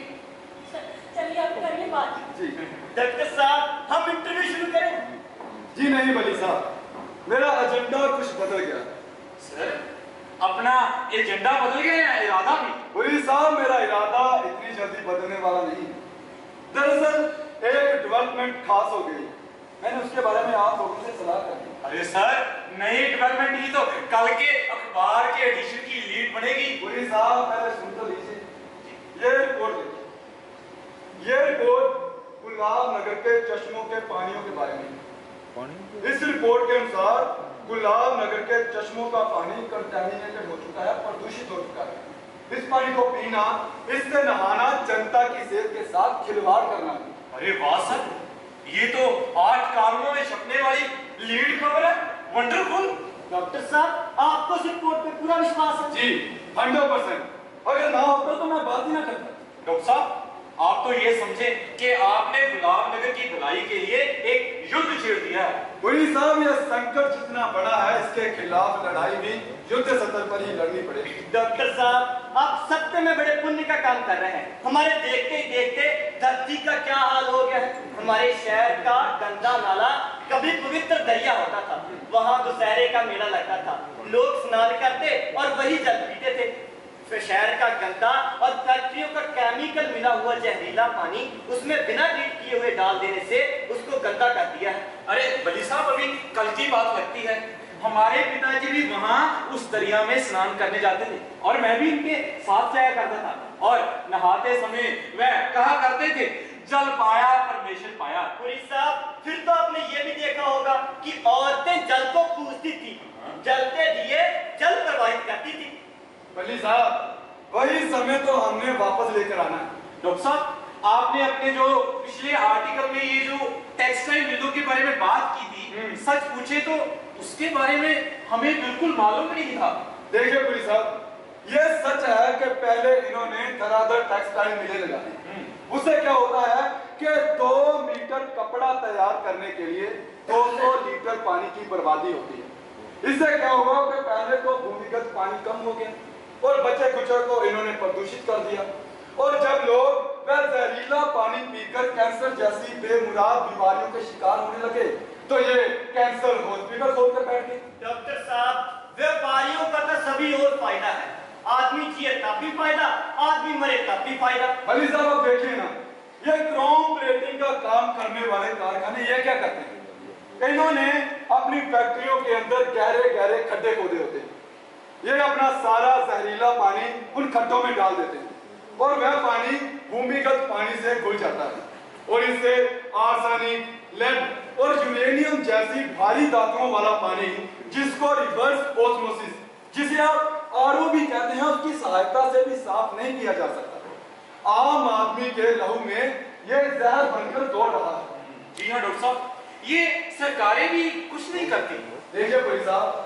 चलिए अब करिए बात। जी डॉक्टर साहब, हम इंटरव्यू शुरू करें? जी नहीं बली साहब, मेरा एजेंडा कुछ बदल गया। सर, अपना एजेंडा बदल गया या इरादा भी? बली साहब, मेरा इरादा इतनी जल्दी बदलने वाला नहीं है। दरअसल एक डेवलपमेंट खास हो गई, मैंने उसके बारे में आप लोगों से सलाह कर दी। अरे सर, नई डेवलपमेंट ही तो कल के अखबार के एडिशन की लीड बनेगी। बली साहब, पहले सुन तो लीजिए, ये रिपोर्ट देखिए। ये रिपोर्ट गुलाब नगर के चश्मों के पानियों के बारे में है। इस रिपोर्ट के अनुसार गुलाब नगर के चश्मों का पानी कंटेमिनेटेड हो चुका है, प्रदूषित हो चुका है। इस पानी को पीना, इससे नहाना जनता की सेहत के साथ खिलवाड़ करना है। अरे वाह सर, ये तो 8 कालमों में छपने वाली लीड खबर है। वंडरफुल। डॉक्टर साहब, आपको इस रिपोर्ट पे पूरा विश्वास है? जी 100%। अगर ना होता तो मैं बात ही ना करता। डॉक्टर साहब, आप तो ये समझे कि आपने गुलाब नगर की भलाई के लिए एक युद्ध छेड़ दिया है। पुलिस साहब, यह संकट जितना बड़ा है, इसके खिलाफ लड़ाई भी युद्ध स्तर पर ही लड़नी पड़ेगी। डॉक्टर साहब, आप सत्य में बड़े पुण्य का काम कर रहे हैं। हमारे देखते ही देखते धरती का क्या हाल हो गया है। हमारे शहर का गंदा नाला कभी पवित्र दरिया होता था, वहां दशहरे का मेला लगता था, लोग स्नान करते और वही जल पीते थे। फिर शहर का गंदा और फैक्ट्रियों का केमिकल मिला हुआ जहरीला पानी उसमें बिना ट्रीट किए हुए डाल देने से उसको गंदा कर दिया है। अरे बली साहब, अभी कल की बात लगती है, हमारे पिताजी भी वहां उस दरिया में स्नान करने जाते थे और मैं भी उनके साथ जाया करता था और नहाते समय वह कहा करते थे, जल पाया परमेश्वर पाया। पुरी साहब, फिर तो आपने ये भी देखा होगा कि औरतें जल को पूजती थी, जलते दिए जल प्रवाहित करती थी। बली साहब, वही समय तो हमने वापस लेकर आना है। डॉक्टर साहब, आपने अपने जो पिछले आर्टिकल में ये जो टेक्सटाइल मिलों के बारे में बात की थी, सच पूछे तो उसके बारे में हमें बिल्कुल मालूम नहीं था। देखिए पुरी साहब, ये सच है कि पहले इन्होंने धराधर टेक्सटाइल मिलें लगा दी। उससे क्या होता है कि 2 मीटर कपड़ा तैयार करने के लिए 200 लीटर पानी की बर्बादी होती है। इससे क्या होगा कि पहले तो भूमिगत पानी कम हो गया और बचे कुचे को इन्होंने प्रदूषित कर दिया, और जब लोग वह जहरीला पानी पीकर कैंसर जैसी बेमुराद बीमारियों के शिकार होने लगे तो ये कैंसर हॉस्पिटल खोलकर बैठ गए। डॉक्टर साहब, व्यापारियों का तो सभी और फायदा है, आदमी जिए तब भी फायदा, आदमी मरे तब भी फायदा। अली साहब, आप देखिए ना, ये क्रोम प्लेटिंग का काम करने वाले कारखाने ये क्या करते हैं, इन्होंने अपनी फैक्ट्रियों के अंदर गहरे गहरे खड्डे खोदे होते हैं। ये अपना सारा जहरीला पानी उन खड्डों में डाल देते हैं और वह पानी भूमिगत पानी से घुल जाता है और इससे आर्सेनिक, लेड और यूरेनियम जैसी भारी धातुओं वाला पानी, जिसको रिवर्स ऑस्मोसिस, जिसे आप आरओ भी कहते हैं, उसकी सहायता से भी साफ नहीं किया जा सकता। आम आदमी के लहू में ये जहर बनकर दौड़ रहा है। जी हाँ डॉक्टर साहब, ये सरकारें भी कुछ नहीं करती। देखिए भाई साहब,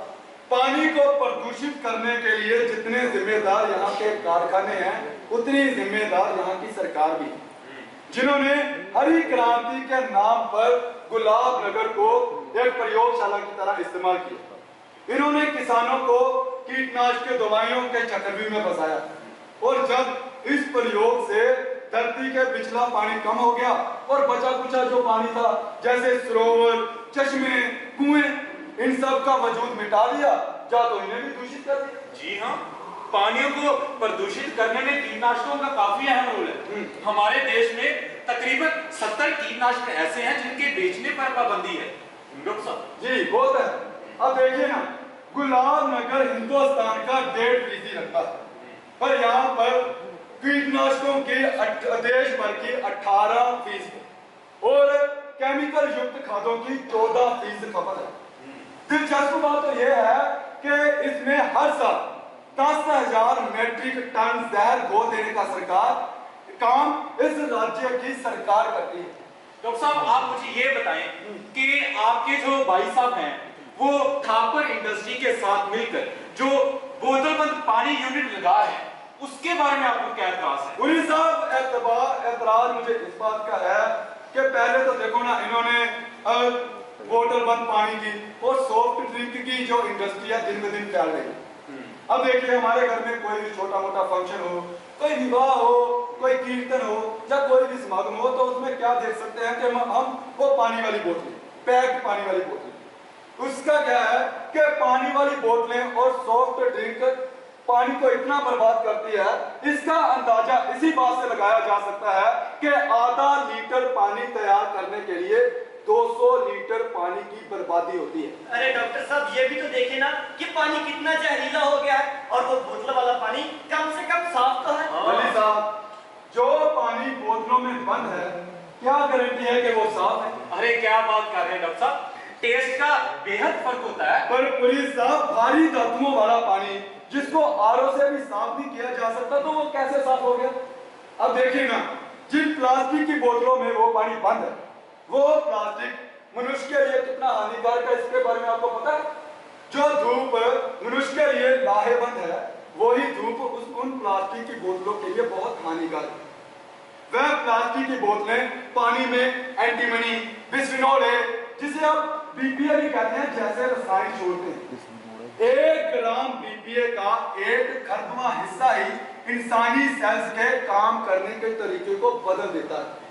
पानी को प्रदूषित करने के लिए जितने जिम्मेदार यहाँ के कारखाने हैं, उतनी जिम्मेदार यहाँ की सरकार भी, जिन्होंने हरी क्रांति के नाम पर गुलाब नगर को एक प्रयोगशाला की तरह इस्तेमाल किया। इन्होंने किसानों को कीटनाशक दवाइयों के चक्रव्यूह में फंसाया और जब इस प्रयोग से धरती के पिछला पानी कम हो गया और बचा कुचा जो पानी था, जैसे सरोवर, चश्मे, कुएं, इन सब का वजूद मिटा दिया, जा तो इन्हें भी दूषित कर दिया। जी हाँ, पानियों को प्रदूषित करने में कीटनाशकों का काफी अहम रोल है। हमारे देश में तकरीबन 70 कीटनाशक ऐसे हैं जिनके बेचने पर पाबंदी है। डॉक्टर साहब जी, बहुत है। अब देखिए ना, गुलाब नगर हिंदुस्तान का 1.5% रखता है, पर यहाँ पर कीटनाशकों के देश भर की 18% और केमिकल युक्त खादों की 14% खपत है। दिलचस्प बात तो यह है कि इसमें हर साल 10,000 मेट्रिक टन जहर घोल देने का सरकार काम इस राज्य की सरकार करती है। डॉक्टर साहब, आप मुझे ये बताएं कि आपके जो भाई साहब हैं, वो थापर इंडस्ट्री के साथ मिलकर जो बोतलबंद पानी यूनिट लगा है, उसके बारे में आपको क्या एतराज है? पुरी साहब, एतराज मुझे इस बात का है कि पहले तो देखो ना, इन्होंने बोतल बंद पानी की और सॉफ्ट ड्रिंक की जो इंडस्ट्री है दिन ब दिन फैल रही है। अब देखिए, हमारे घर में कोई भी छोटा मोटा फंक्शन हो, कोई विवाह हो, कोई कीर्तन हो या कोई भी समागम हो, तो उसमें क्या देख सकते हैं कि हम वो पानी वाली बोतलें, पैक्ड पानी वाली बोतलें, उसका क्या है कि पानी वाली बोतलें और सॉफ्ट ड्रिंक पानी को इतना बर्बाद करती है, इसका अंदाजा इसी बात से लगाया जा सकता है कि आधा लीटर पानी तैयार करने के लिए 200 लीटर पानी की बर्बादी होती है। अरे डॉक्टर साहब, ये भी तो देखे ना कि पानी कितना जहरीला हो गया है, और वो बोतल वाला पानी कम से कम साफ तो है। अली साहब, जो पानी बोतलों में बंद है, क्या गारंटी है कि वो साफ है? अरे क्या बात कर रहे हैं डॉक्टर साहब, टेस्ट का बेहद फर्क होता है। पर पुलिस साहब, भारी धातुओं वाला पानी जिसको आरओ से भी साफ भी किया जा सकता, तो वो कैसे साफ हो गया? अब देखिए ना, जिन प्लास्टिक की बोतलों में वो पानी बंद है, वो प्लास्टिक मनुष्य के लिए कितना हानिकारक है, इसके बारे में आपको पता है? जो धूप मनुष्य के लिए लाहेबंद है, वही धूप उन प्लास्टिक की बोतलों के लिए बहुत हानिकारक है। वह प्लास्टिक की बोतलें पानी में एंटीमनी, बिस्फेनॉल है, जिसे आप बीपीएल कहते हैं, जैसे रसायन छोड़ते हैं। 1 ग्राम बीपीए का 1/100वां हिस्सा ही इंसानी सेल्स के काम करने के तरीके को बदल देता है।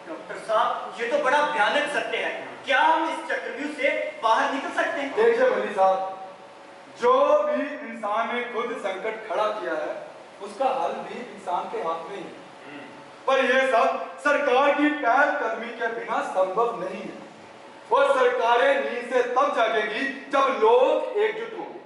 डॉक्टर साहब, ये तो बड़ा भयानक सत्य है। क्या हम इस चक्रव्यूह से बाहर निकल सकते हैं? देखिए बली साहब, जो भी इंसान ने खुद संकट खड़ा किया है उसका हल भी इंसान के हाथ में ही है। पर यह सब सरकार की पहलकदमी के बिना संभव नहीं है। और सरकारें नींद से तब जागेगी जब लोग एकजुट होंगे,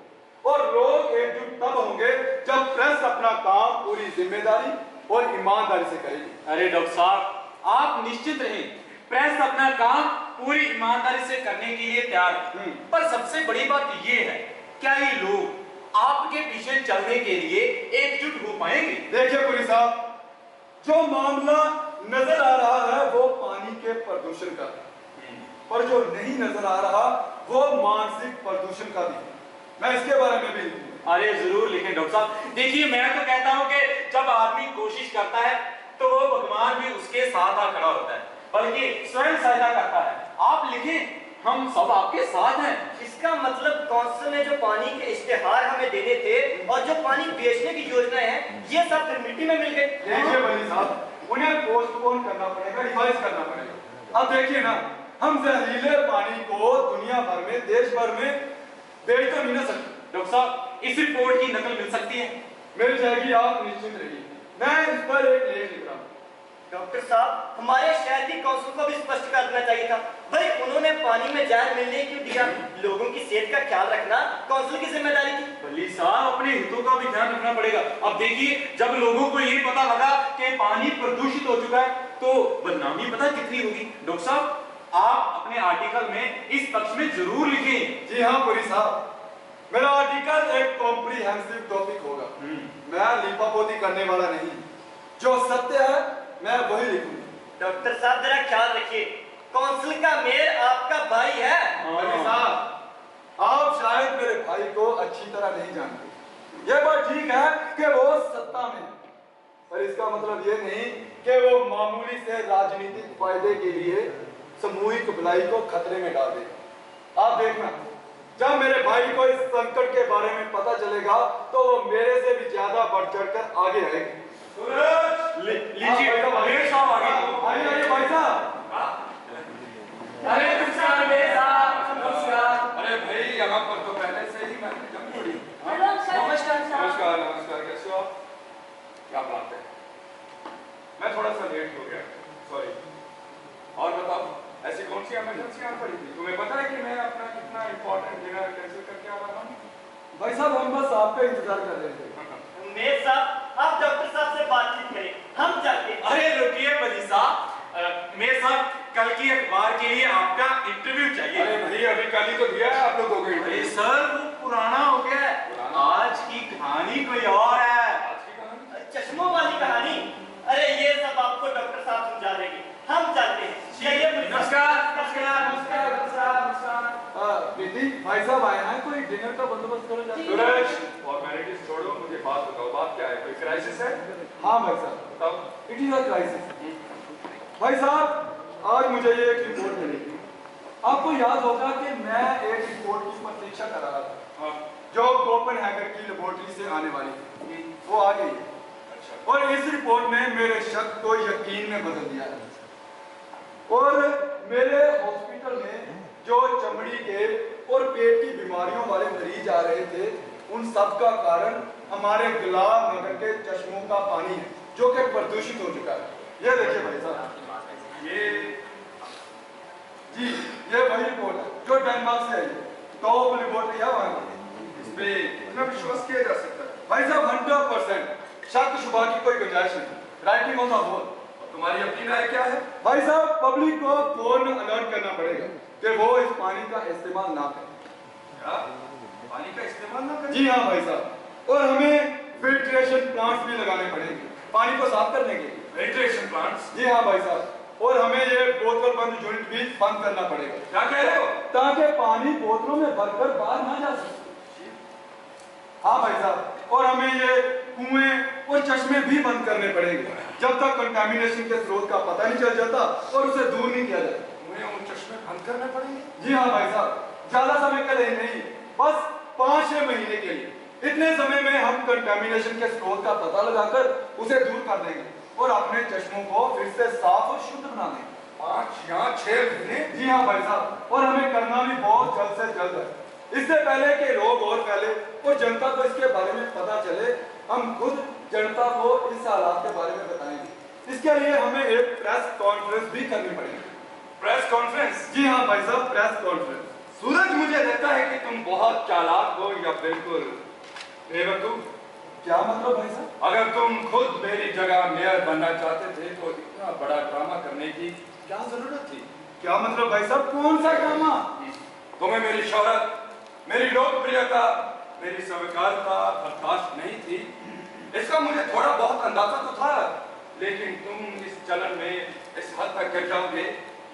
और लोग एकजुट तब होंगे जब प्रेस अपना काम पूरी जिम्मेदारी और ईमानदारी से करेगी। अरे डॉक्टर साहब, आप निश्चित रहें, प्रेस अपना काम पूरी ईमानदारी से करने के लिए तैयार है। पर सबसे बड़ी बात यह है, क्या ये लोग आपके पीछे चलने के लिए एकजुट हो पाएंगे? देखिए पुरी साहब, जो मामला नजर आ रहा है वो पानी के प्रदूषण का है, पर जो नहीं नजर आ रहा वो मानसिक प्रदूषण का भी है। मैं इसके बारे में भी लिखूंगा। अरे जरूर लिखें डॉक्टर साहब। देखिए, मैं तो कहता हूं कि जब आदमी कोशिश करता है तो वो भगवान भी उसके साथ आ खड़ा होता है, बल्कि स्वयं सहायता करता है। आप लिखें, हम सब आपके साथ हैं। इसका मतलब काउंसिल ने जो पानी के इश्तेहार हमें देने थे और जो पानी बेचने की योजनाएं हैं, ये सब फिर मिट्टी में मिल गए। देखिए बली साहब, उन्हें पोस्टपोन करना पड़ेगा, रिवाइज करना पड़ेगा। अब देखिए ना, हम जहरीले पानी को दुनिया भर में, देश भर में बेच तो नहीं ना सकते। डॉक्टर साहब, इस रिपोर्ट की नकल मिल सकती है? मिल जाएगी, आप निश्चिंत रहिए। मैं इस पर एक लेख लिख रहा हूँ। डॉक्टर साहब, हमारे शहर की काउंसिल को भी स्पष्ट कर देना चाहिए था। भाई, उन्होंने पानी में जहर मिलने क्यों दिया? लोगों की सेहत का ख्याल रखना काउंसिल की जिम्मेदारी थी। बली साहब, अपने हितों का भी ध्यान रखना पड़ेगा। अब देखिए, जब लोगों को ये पता लगा कि पानी प्रदूषित हो चुका है तो बदनामी पता कितनी होगी। डॉक्टर साहब, आप अपने आर्टिकल में इस पक्ष में जरूर लिखें। जी हाँ पुरी साहब, मेरा आर्टिकल एक कॉम्प्रिहेंसिव टॉपिक होगा। मैं लीपापोती करने वाला नहीं, जो सत्य है मैं वही लिखूंगा। डॉक्टर साहब, जरा ख्याल रखिए, काउंसिल का मेयर आपका भाई है। पुरी साहब, आप शायद मेरे भाई को अच्छी तरह नहीं जानते। यह बात ठीक है कि वो सत्ता में है, पर इसका मतलब ये नहीं कि वो मामूली से राजनीतिक फायदे के लिए सामूहिक भलाई को खतरे में डाल देगा। आप देखना, जब मेरे भाई को इस संकट के बारे में पता चलेगा तो वो मेरे से भी ज्यादा बढ़ चढ़कर आगे आएगी। लीजिए, मेयर साहब आ गए। आइए भाई साहब। अरे नमस्कार मेयर साहब, नमस्कार। अरे भाई, यहाँ पर तो पहले से ही मैंने जम पड़ी। नमस्कार साहब। नमस्कार नमस्कार, कैसे हो आप? क्या बात है, मैं थोड़ा सा लेट हो गया, सॉरी। और बताओ, ऐसी कौन सी इमरजेंसी आ पड़ी थी? तुम्हें पता है कि मैं अपना कितना इंपॉर्टेंट डिनर कैंसिल करके आ रहा हूँ? भाई साहब, हम बस आपका इंतजार कर रहे थे। मेयर साहब, आप डॉक्टर साहब से बातचीत करें, हम चलते हैं। अरे रुकिए बली साहब, मेयर साहब, कल की अखबार के लिए आपका इंटरव्यू चाहिए। अरे भाई, अभी कल ही तो दिया है आप लोगों को। अरे सर, वो पुराना हो गया है, आज की कहानी कोई और है। आज की कहानी? चश्मों वाली कहानी? अरे ये सब आपको डॉक्टर साहब समझा देंगे, हम चलते हैं। चलिए, नमस्कार नमस्कार नमस्कार नमस्कार। बेटी, भाई साहब आए हैं, कोई डिनर का बंदोबस्त करो जाके। सूरज, फॉर्मेलिटीज छोड़ो, मुझे बात बताओ, बात क्या है? कोई क्राइसिस है? हाँ भाई साहब, तब इट इज अ क्राइसिस। भाई साहब, आज मुझे ये एक रिपोर्ट मिली थी। आपको याद होगा कि मैं एक रिपोर्ट की प्रतीक्षा कर रहा था, जो कोपेनहेगन की लेबोरेटरी से आने वाली थी। वो आ गई है। और इस रिपोर्ट ने मेरे शक को यकीन में बदल दिया है। और मेरे हॉस्पिटल में जो चमड़ी के और पेट की बीमारियों वाले मरीज आ रहे थे, उन सब का कारण हमारे गुलाब नगर के चश्मों का पानी है, जो कि प्रदूषित हो चुका है। ये देखिए भाई साहब, ये वही रिपोर्ट है जो डेनमार्क से आई है। टॉप रिपोर्ट है वहां की। इस पे कितना विश्वास किया जा सकता है? भाई साहब, 100% शक शुबा की कोई गुंजाइश नहीं। Writing on the wall. तुम्हारी अपनी राय क्या है? भाई साहब, पब्लिक को फौरन अलर्ट करना पड़ेगा कि वो इस पानी का इस्तेमाल ना करें। क्या? पानी का इस्तेमाल ना करें? जी हाँ भाई साहब, और हमें फिल्ट्रेशन प्लांट्स भी लगाने पड़ेंगे पानी को साफ करने के लिए। Filtration plants? जी हाँ भाई साहब, और हमें ये बोतल बंद यूनिट भी बंद करना पड़ेगा। क्या कह रहे हो? ताकि पानी बोतलों में भरकर बाहर ना जा सके। हाँ भाई साहब, और हमें ये कुएं और चश्मे भी बंद करने पड़ेंगे जब तक कंटामिनेशन के स्रोत का पता नहीं चल जाता और उसे दूर नहीं किया जाता। मुझे उन चश्मे बंद करने पड़ेंगे? जी हाँ भाई साहब, ज्यादा समय के लिए नहीं, बस 5-6 महीने के लिए। इतने समय में हम कंटामिनेशन के स्रोत का पता लगाकर उसे दूर कर देंगे और अपने चश्मों को फिर से साफ और शुद्ध बना देंगे। 5 या 6 महीने? जी हाँ भाई साहब, और हमें करना भी बहुत जल्द से जल्द है। इससे पहले कि रोग और फैले और जनता को इसके बारे में पता चले, हम खुद जनता को इस हालात के बारे में बताएंगे। इसके लिए हमें एक प्रेस कॉन्फ्रेंस भी करनी पड़ेगी। Press conference? जी हाँ भाई साहब, प्रेस कॉन्फ्रेंस। सूरज, मुझे लगता है कि तुम बहुत चालाक हो या बिल्कुल बेवकूफ। क्या मतलब भाई साहब? अगर तुम खुद मेरी जगह मेयर बनना चाहते थे तो इतना बड़ा ड्रामा करने की क्या जरूरत थी? क्या मतलब भाई साहब, कौन सा ड्रामा? तुम्हें मेरी शोहरत, मेरी लोकप्रियता, मेरी स्वीकारता बर्दाश्त नहीं थी, इसका मुझे थोड़ा बहुत अंदाजा तो था, लेकिन तुम इस चलन में इस हद तक गिर जाओगे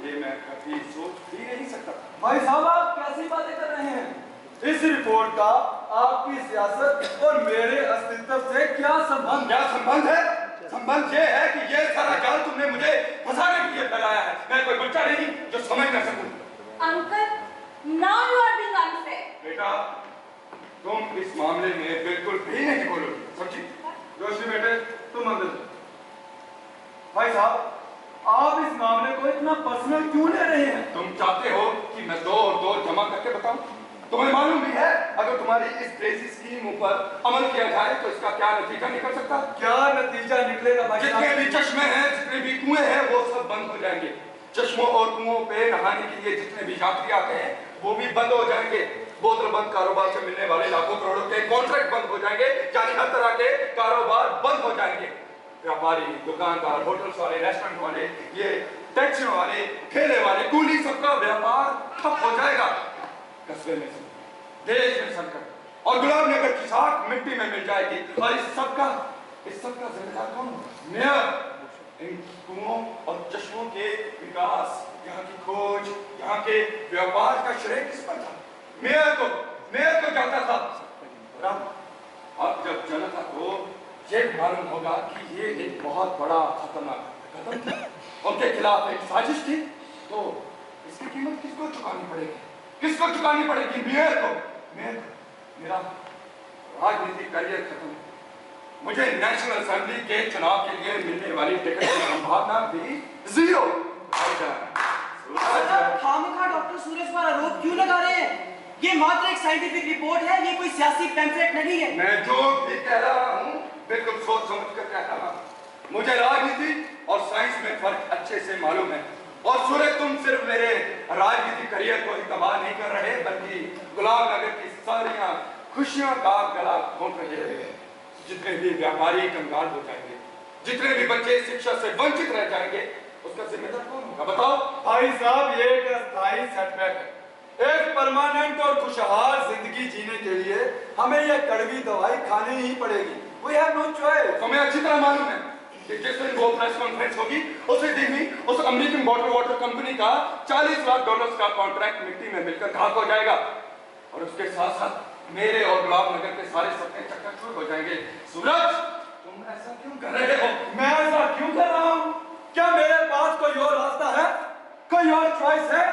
ये मैं कभी सोच भी नहीं सकता। भाई साहब, आप कैसी बातें कर रहे हैं? इस रिपोर्ट का आपकी सियासत और मेरे अस्तित्व से क्या संबंध? क्या संबंध है? संबंध ये है कि ये सारा जाल तुमने मुझे फंसाने के लिए फैलाया है। मैं कोई बच्चा नहीं जो समझ न सकूं। Uncle, now you are being unfair. बेटा, तुम इस मामले में बिल्कुल भी नहीं बोलोगे, समझी? जोशी बेटे, तुम अंदर जाओ। भाई साहब, आप इस मामले को इतना पर्सनल क्यों ले रहे हैं? तुम चाहते हो कि मैं 2 और 2 जमा करके बताऊं? तुम्हें मालूम भी है अगर तुम्हारी इस क्रेजी स्कीम पर अमल किया जाए तो इसका क्या नतीजा निकल सकता? क्या नतीजा निकलेगा भाई साहब? जितने भी चश्मे हैं, जितने भी कुएं हैं, वो सब बंद हो जाएंगे। चश्मों और कुओं पे नहाने के लिए जितने भी यात्री आते हैं वो भी बंद हो जाएंगे। बोतल बंद कारोबार से मिलने वाले लाखों करोड़ों के कॉन्ट्रैक्ट बंद हो जाएंगे, यानी हर तरह के कारोबार बंद हो जाएंगे। व्यापारी, दुकानदार, होटल्स वाले, रेस्टोरेंट वाले, ये टैक्सियों वाले, ठेले वाले, कूली, सबका व्यापार ठप हो जाएगा। कस्बे में देश में संकट और गुलाम नगर की साख मिट्टी में मिल जाएगी। और इस सबका जिम्मेदार कौन होगा? मेयर। इन कुओं और चश्मों के विकास, यहाँ की खोज, यहाँ के व्यापार का श्रेय किस पर था? मेयर को जाता था। अब जब जनता को ये मालूम होगा कि ये एक बहुत बड़ा खतरनाक कदम था, उनके खिलाफ एक साजिश थी, तो इसकी कीमत किसको चुकानी पड़ेगी? किसको चुकानी पड़ेगी? मेयर को। मेरा राजनीतिक करियर खत्म। मुझे नेशनल असेंबली के चुनाव के लिए मिलने वाली टिकट की संभावना भी 0। खामखा डॉक्टर सूरज पर आरोप क्यों लगा रहे हैं? ये मात्र एक साइंटिफिक रिपोर्ट है, ये कोई सियासी पैम्फलेट नहीं है। मैं जो भी कह रहा हूँ बिल्कुल सोच समझ कर कह रहा हूँ। मुझे राजनीति और साइंस में फर्क अच्छे से मालूम है। और सूरज, तुम सिर्फ मेरे राजनीतिक करियर को ही तबाह नहीं कर रहे, बल्कि गुलाम नगर की सारियां खुशियां का गला घोंट रहे हैं। जितने भी व्यापारी कंगाल हो जाएंगे, जितने भी बच्चे शिक्षा से वंचित रह जाएंगे, उसका जिम्मेदार कौन होगा? बताओ। भाई साहब, ये एक अस्थायी सेटबैक है। एक परमानेंट और खुशहाल जिंदगी जीने के लिए हमें ये कड़वी दवाई खानी ही पड़ेगी। We have no choice। तुम्हें अच्छी तरह मालूम है कि जिस दिन वो प्रेस कॉन्फ्रेंस होगी उसी दिन ही उस अमेरिकन बॉटल वाटर कंपनी का $40 लाख का कॉन्ट्रैक्ट मिट्टी में मिलकर खाक हो जाएगा और उसके साथ साथ मेरे और गुलाम नगर के सारे सपने चकनाचूर हो जाएंगे। सूरज, तुम ऐसा क्यों कर रहे हो? मैं ऐसा क्यों कर रहा हूँ? क्या मेरे पास कोई और रास्ता है, कोई और चॉइस है?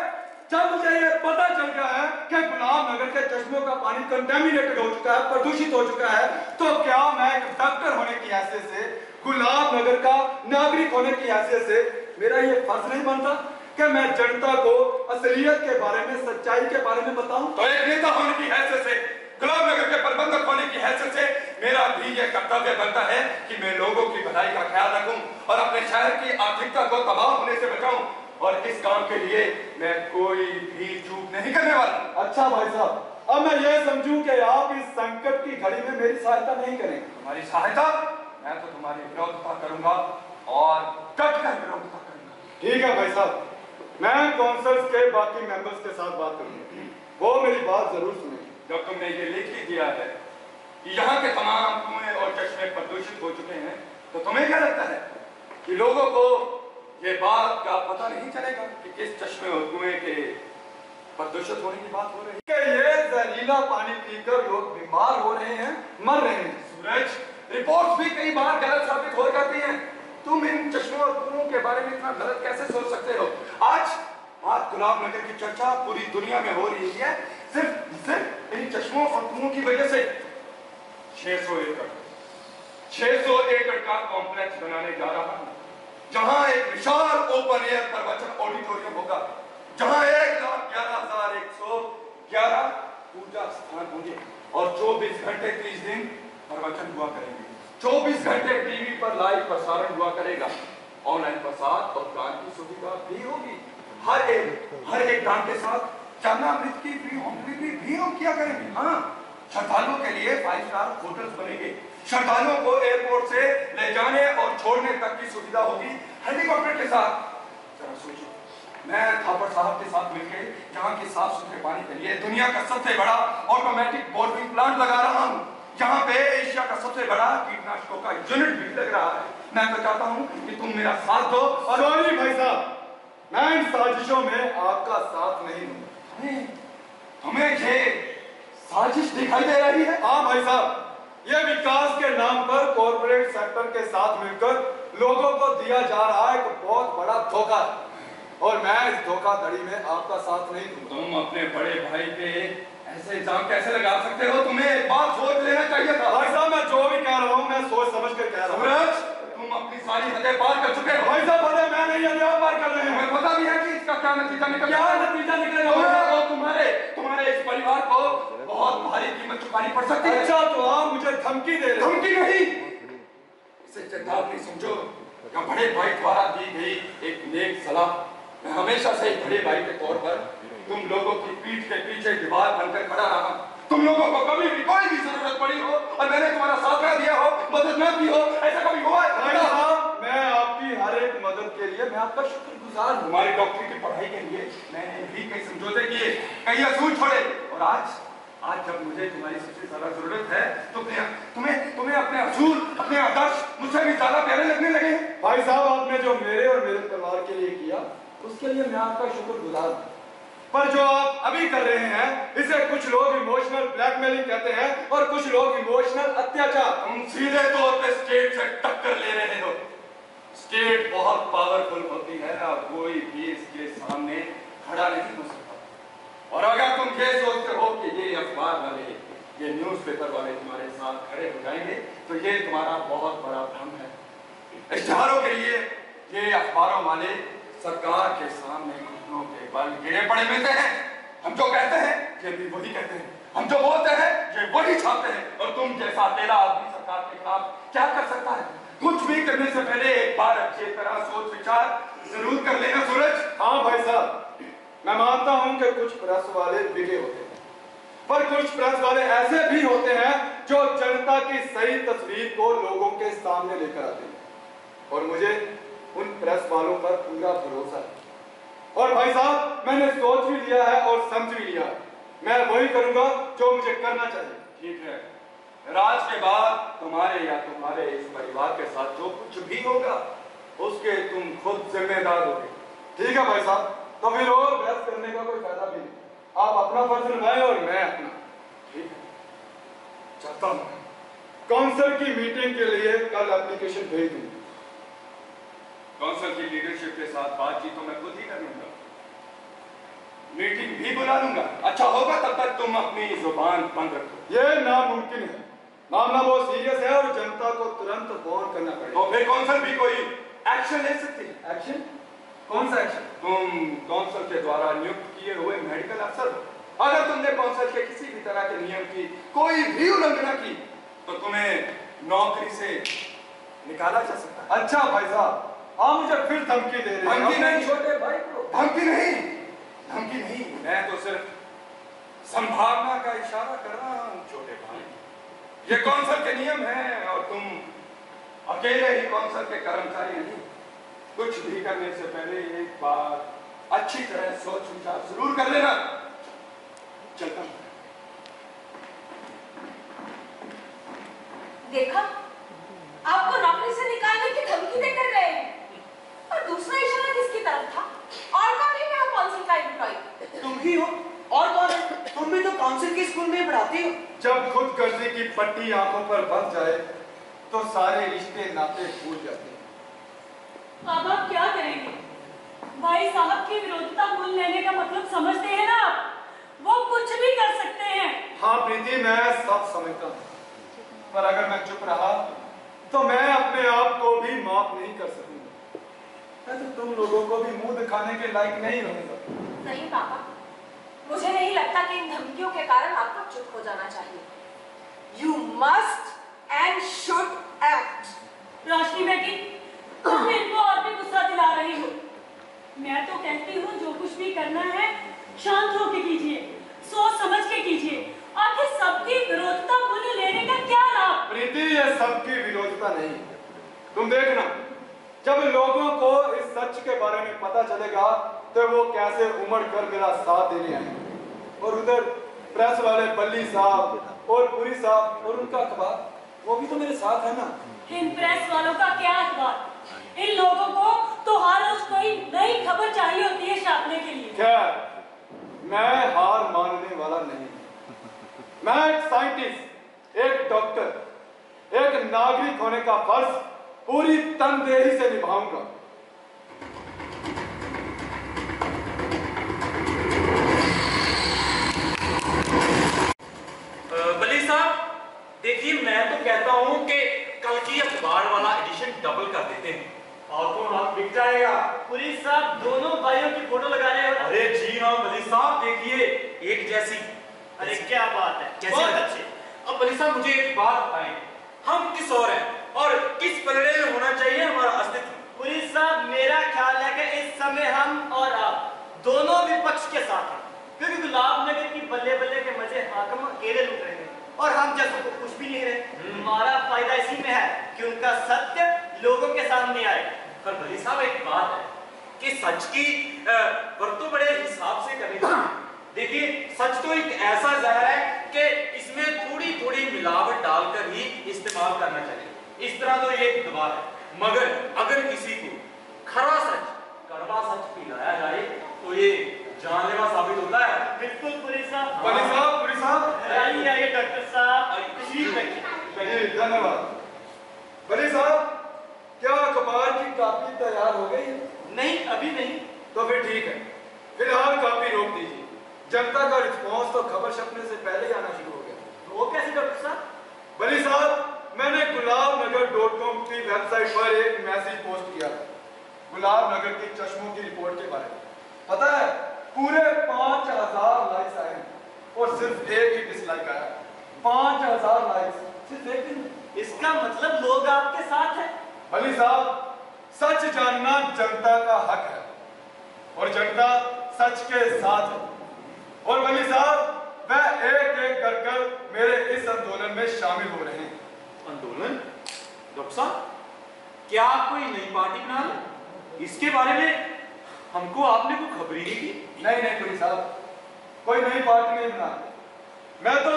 जब मुझे ये पता चल गया है कि गुलाम नगर के चश्मों का पानी कंटेमिनेटेड हो चुका है, प्रदूषित हो चुका है, तो क्या मैं एक डॉक्टर होने की हैसियत से, गुलाम नगर का नागरिक होने की हैसियत से मेरा ये फर्ज नहीं बनता कि मैं जनता को असलियत के बारे में, सच्चाई के बारे में बताऊं? तो एक नेता होने की हैसियत से, गुलाम नगर के प्रबंधक होने की हैसियत से मेरा भी ये कर्तव्य बनता है कि मैं लोगों की भलाई का ख्याल रखूं और अपने शहर की आर्थिकता को तबाह होने से बचाऊं। और इस काम के लिए मैं कोई भी चूक नहीं करने वाला। अच्छा भाई साहब, अब मैं ये समझूं कि आप इस संकट की घड़ी में मेरी सहायता नहीं करेंगे? तुम्हारी सहायता? मैं तो तुम्हारी विरोधता करूंगा और डटकर विरोधता करूंगा। ठीक है भाई साहब, मैं काउंसिल के बाकी मेंबर्स के साथ बात करूंगा, वो मेरी बात जरूर सुनेंगे। जब तुमने ये लिख ही दिया है कि यहाँ के तमाम कुएं और चश्मे प्रदूषित हो चुके हैं, तो तुम्हें क्या लगता है कि लोगों को ये बात का पता नहीं चलेगा कि किस चश्मे और कुएं के प्रदूषित होने की बात हो रही है? कि ये जहरीला पानी पीकर लोग बीमार हो रहे हैं, मर रहे हैं। सूरज, रिपोर्ट्स भी कई बार गलत साबित हो जाती हैं। तुम इन चश्मों और कुओं के बारे में इतना गलत कैसे सोच सकते हो? आज गुलाब नगर की चर्चा पूरी दुनिया में हो रही है सिर्फ इन चश्मों और कुओं की वजह से। 600 एकड़ का कॉम्प्लेक्स बनाने जा रहा हूं, जहां एक विशाल ओपन एयर प्रवचन ऑडिटोरियम होगा, जहां 1,11,111 पूजा स्थान होंगे और 24 घंटे 30 दिन प्रवचन हुआ करेंगे। 24 घंटे टीवी पर लाइव प्रसारण हुआ करेगा। ऑनलाइन प्रसाद और दान की सुविधा भी होगी। हर एक दान के साथ चरणामृत की फ्री होम डिलीवरी भी हम किया करेंगे। हाँ, श्रद्धालुओं के लिए 5 स्टार होटल्स बनेंगे। श्रद्धालुओं को एयरपोर्ट से ले जाने और छोड़ने तक की सुविधा होगी हेलीकॉप्टर के साथ। जरा सोचो, मैं थापर साहब के साथ मिलकर यहाँ के साफ सुथरे पानी के लिए दुनिया का सबसे बड़ा ऑटोमेटिक बोर्डिंग प्लांट लगा रहा हूँ। यहाँ पे एशिया का सबसे बड़ा कीटनाशकों का यूनिट भी लग रहा है। मैं तो चाहता हूँ कि तुम मेरा साथ दो। और सॉरी भाई साहब, मैं इन साजिशों में आपका साथ नहीं दूंगा। तुम्हें ये साजिश दिखाई दे रही है? हाँ भाई साहब, ये विकास के नाम पर कॉर्पोरेट सेक्टर के साथ मिलकर लोगों को दिया जा रहा है एक बहुत बड़ा धोखा है, और मैं इस धोखाधड़ी में आपका साथ नहीं दूंगा। तुम अपने बड़े भाई पे ऐसे इल्जाम कैसे लगा सकते हो? तुम्हें एक बार सोच लेना चाहिए था। भाई साहब, मैं जो भी कह रहा हूँ मैं सोच समझ कर कह रहा हूँ। सूरज, तुम अपनी सारी हदें पार कर चुके हो। भाई साहब, हदें मैं नहीं, हदें आप पार कर रहे हैं। तुम्हें पता भी है कि इसका क्या नतीजा निकलेगा? क्या नतीजा निकलेगा? तुम्हारे इस परिवार को बहुत भारी कीमत चुकानी पड़ सकती है। अच्छा, तो आप मुझे धमकी दे रहे हो? धमकी नहीं, इसे चेतावनी समझो, या बड़े भाई द्वारा दी गई एक नेक सलाह। मैं हमेशा से एक बड़े भाई के तौर पर तुम लोगों की पीठ के पीछे दीवार बनकर खड़ा रहा। तुम लोगों को कभी भी कोई भी जरूरत पड़ी हो और मैंने तुम्हारा साथ न दिया हो, मदद न की हो, ऐसा कभी हुआ है? भाई साहब, मैं आपकी हर एक मदद के लिए मैं आपका शुक्रगुजार हूं। तुम्हारी डॉक्टरी की पढ़ाई के लिए मैंने भी कई समझौते किए, कई असूल छोड़े, और आज जब मुझे तुम्हारी सबसे ज्यादा जरूरत है तो तुम्हें अपने असूल, अपने आदर्श मुझसे भी ज्यादा प्यारे लगने लगे। भाई साहब, आपने जो मेरे और मेरे परिवार के लिए किया उसके लिए मैं आपका शुक्रगुजार हूं, पर जो आप अभी कर रहे हैं इसे कुछ लोग इमोशनल ब्लैकमेलिंग कहते हैं और कुछ लोग इमोशनल अत्याचार। तुम सीधे तौर पे स्टेट से टक्कर ले रहे हो। स्टेट बहुत पावरफुल होती है और कोई भी इसके सामने खड़ा नहीं हो सकता। और अगर तुम ये सोचते हो कि ये अखबार वाले, ये न्यूज़पेपर वाले तुम्हारे साथ खड़े हो जाएंगे तो ये तुम्हारा बहुत बड़ा भ्रम है। इश्तिहारों के लिए ये अखबारों वाले सरकार के सामने घुटनों के बल गिरे पड़े मिलते हैं। हम जो कहते हैं ये भी वही कहते हैं, हम जो बोलते हैं ये वही छापते हैं। और तुम जैसा अकेला आदमी सरकार के खिलाफ क्या कर सकता है? कुछ भी करने से पहले एक बार अच्छी तरह सोच विचार जरूर कर लेना। सूरज। हाँ भाई साहब, मैं मानता हूं कि कुछ प्रेस वाले बिके होते हैं, पर कुछ प्रेस वाले ऐसे भी होते हैं जो जनता की सही तस्वीर को लोगों के सामने लेकर आते हैं, और मुझे उन प्रेस वालों पर पूरा भरोसा है। और भाई साहब, मैंने सोच भी लिया है और समझ भी लिया है, मैं वही करूंगा जो मुझे करना चाहिए। ठीक है, राज के बाद तुम्हारे या तुम्हारे इस परिवार के साथ जो कुछ भी होगा उसके तुम खुद जिम्मेदार होगे। ठीक है भाई साहब, तो फिर और बहस करने का कोई फायदा भी नहीं। आप अपना फर्ज निभाएं और मैं अपना। ठीक है, चलता हूं। काउंसिल की मीटिंग के लिए कल एप्लीकेशन भेज दूंगा। काउंसिल की लीडरशिप के साथ बातचीत तो मैं खुद ही कर लूंगा, मीटिंग भी बुला लूंगा। अच्छा होगा, तब तक तुम अपनी जुबान बंद रखो। ये नामुमकिन है, मामला बहुत सीरियस है और जनता को तुरंत वार्न करना पड़ेगा। तो फिर काउंसिल भी कोई एक्शन ले सकती है। एक्शन? कौन सा एक्शन? तुम काउंसिल के द्वारा नियुक्त किए हुए मेडिकल अफसर हो। अगर तुमने काउंसिल के किसी भी तरह के नियम की कोई भी उल्लंघना की तो तुम्हें नौकरी से निकाला जा सकता है। अच्छा भाई साहब, आप मुझे फिर धमकी दे रहे हैं? धमकी नहीं छोटे भाई को। धमकी नहीं, मैं तो सिर्फ संभावना का इशारा कर रहा हूं छोटे भाई। ये काउंसिल के नियम हैं और तुम अकेले ही काउंसिल के कर्मचारी नहीं। कुछ भी करने से पहले एक बार अच्छी तरह सोच विचार जरूर कर लेना। चलता हूं। देखा, आपको नौकरी से निकालने की धमकी देकर गए हैं। और दूसरा इशारा किसकी तरफ था? और कौन है यहाँ काउंसिल का एम्प्लॉय? तुम ही हो, और कौन है? तुम भी तो काउंसिल के स्कूल में पढ़ाती हो। जब खुद गर्जी की पट्टी आंखों पर बंध जाए तो सारे रिश्ते नाते भूल जाते हैं। अब आप क्या करेंगे? भाई साहब की विरोधिता मूल लेने का मतलब समझते हैं ना आप? वो कुछ भी कर सकते हैं। हाँ प्रीति, मैं सब समझता हूँ, पर अगर मैं चुप रहा तो मैं अपने आप को भी माफ नहीं कर सकूंगा। मैं तो तुम लोगों को भी मुंह दिखाने के लायक नहीं रहूंगा। नहीं पापा, मुझे नहीं लगता कि इन धमकियों के कारण आपको चुप हो जाना चाहिए। You must and should act. Roshni बेटी, तुम इनको और भी गुस्सा दिला रही हो। मैं तो कहती हूँ जो कुछ भी करना है शांत होकर कीजिए, सोच समझ के कीजिए। आखिर सबकी विरोधता मूल्य लेने का क्या लाभ? प्रीति, ये सबकी विरोधता नहीं। तुम देखना, जब लोगों को इस सच के बारे में पता चलेगा तो वो कैसे उमड़ कर मेरा साथ देने आएंगे। और उधर प्रेस वाले बल्ली साहब और पुरी साहब और उनका अखबार, वो भी तो मेरे साथ है ना। इन प्रेस वालों का क्या अखबार? इन लोगों को तो हर रोज कोई नई खबर चाहिए होती है छापने के लिए। खैर, मैं हार मानने वाला नहीं। मैं एक साइंटिस्ट, एक डॉक्टर, एक नागरिक होने का फर्ज पूरी तनदेही से निभाऊंगा। बली साहब, देखिए मैं तो कहता हूं कि कल की अखबार वाला एडिशन डबल कर देते हैं और तो हाथ बिक जाएगा। पुलिस साहब, दोनों भाइयों की फोटो लगा रहे हो? अरे जी हाँ बली साहब, देखिए एक जैसी। अरे क्या बात है, कैसे बहुत लगा? अच्छे। अब बली साहब मुझे एक बात बताएं, हम किस ओर हैं और किस पलड़े में होना चाहिए हमारा अस्तित्व? पुलिस साहब, मेरा ख्याल है कि इस समय हम और आप दोनों विपक्ष के साथ हैं, क्योंकि गुलाब नगर की बल्ले बल्ले के मजे हाकिम अकेले लूट रहे हैं और हम जैसों को कुछ भी नहीं रहे। हमारा फायदा इसी में है कि उनका सत्य लोगों के सामने आए। पर बली साहब एक बात है कि सच की वरतों बड़े हिसाब से करनी चाहिए। देखिए सच तो एक ऐसा जहर है कि इसमें थोड़ी थोड़ी मिलावट डालकर ही इस्तेमाल करना चाहिए। इस तरह तो ये दवा है, मगर अगर किसी को खरा सच, कड़वा सच पिलाया जाए तो ये जानलेवा साबित होता है। बिल्कुल पुलिस साहब। बली साहब, पुरी साहब, आइए डॉक्टर साहब, तशरीफ रखिए। जी धन्यवाद। बली साहब, क्या अखबार की कॉपी तैयार हो गई? नहीं, अभी नहीं। तो फिर ठीक है, फिलहाल कॉपी रोक दीजिए। जनता का रिस्पॉन्स तो खबर छपने से पहले ही आना शुरू हो गया। वो कैसे डॉक्टर साहब? बली साहब, मैंने गुलाबनगर.com की वेबसाइट पर एक मैसेज पोस्ट किया था गुलाबनगर की चश्मों की रिपोर्ट के बारे में। पता है, पूरे 5000 लाइक्स आए और सिर्फ एक ही डिसलाइक आया। 5000 लाइक्स सिर्फ एक दिन। इसका मतलब लोग आपके साथ हैं। बली साहब, सच जानना जनता का हक है और जनता सच के साथ है। और बली साहब, वह एक एक कर मेरे इस आंदोलन में शामिल हो रहे हैं। आंदोलन? डॉक्टर साहब, क्या आप कोई नई पार्टी बना रहे? इसके बारे में हमको आपने कोई खबर ही नहीं की। नहीं पुलिस साहब, कोई नई पार्टी नहीं बना। मैं तो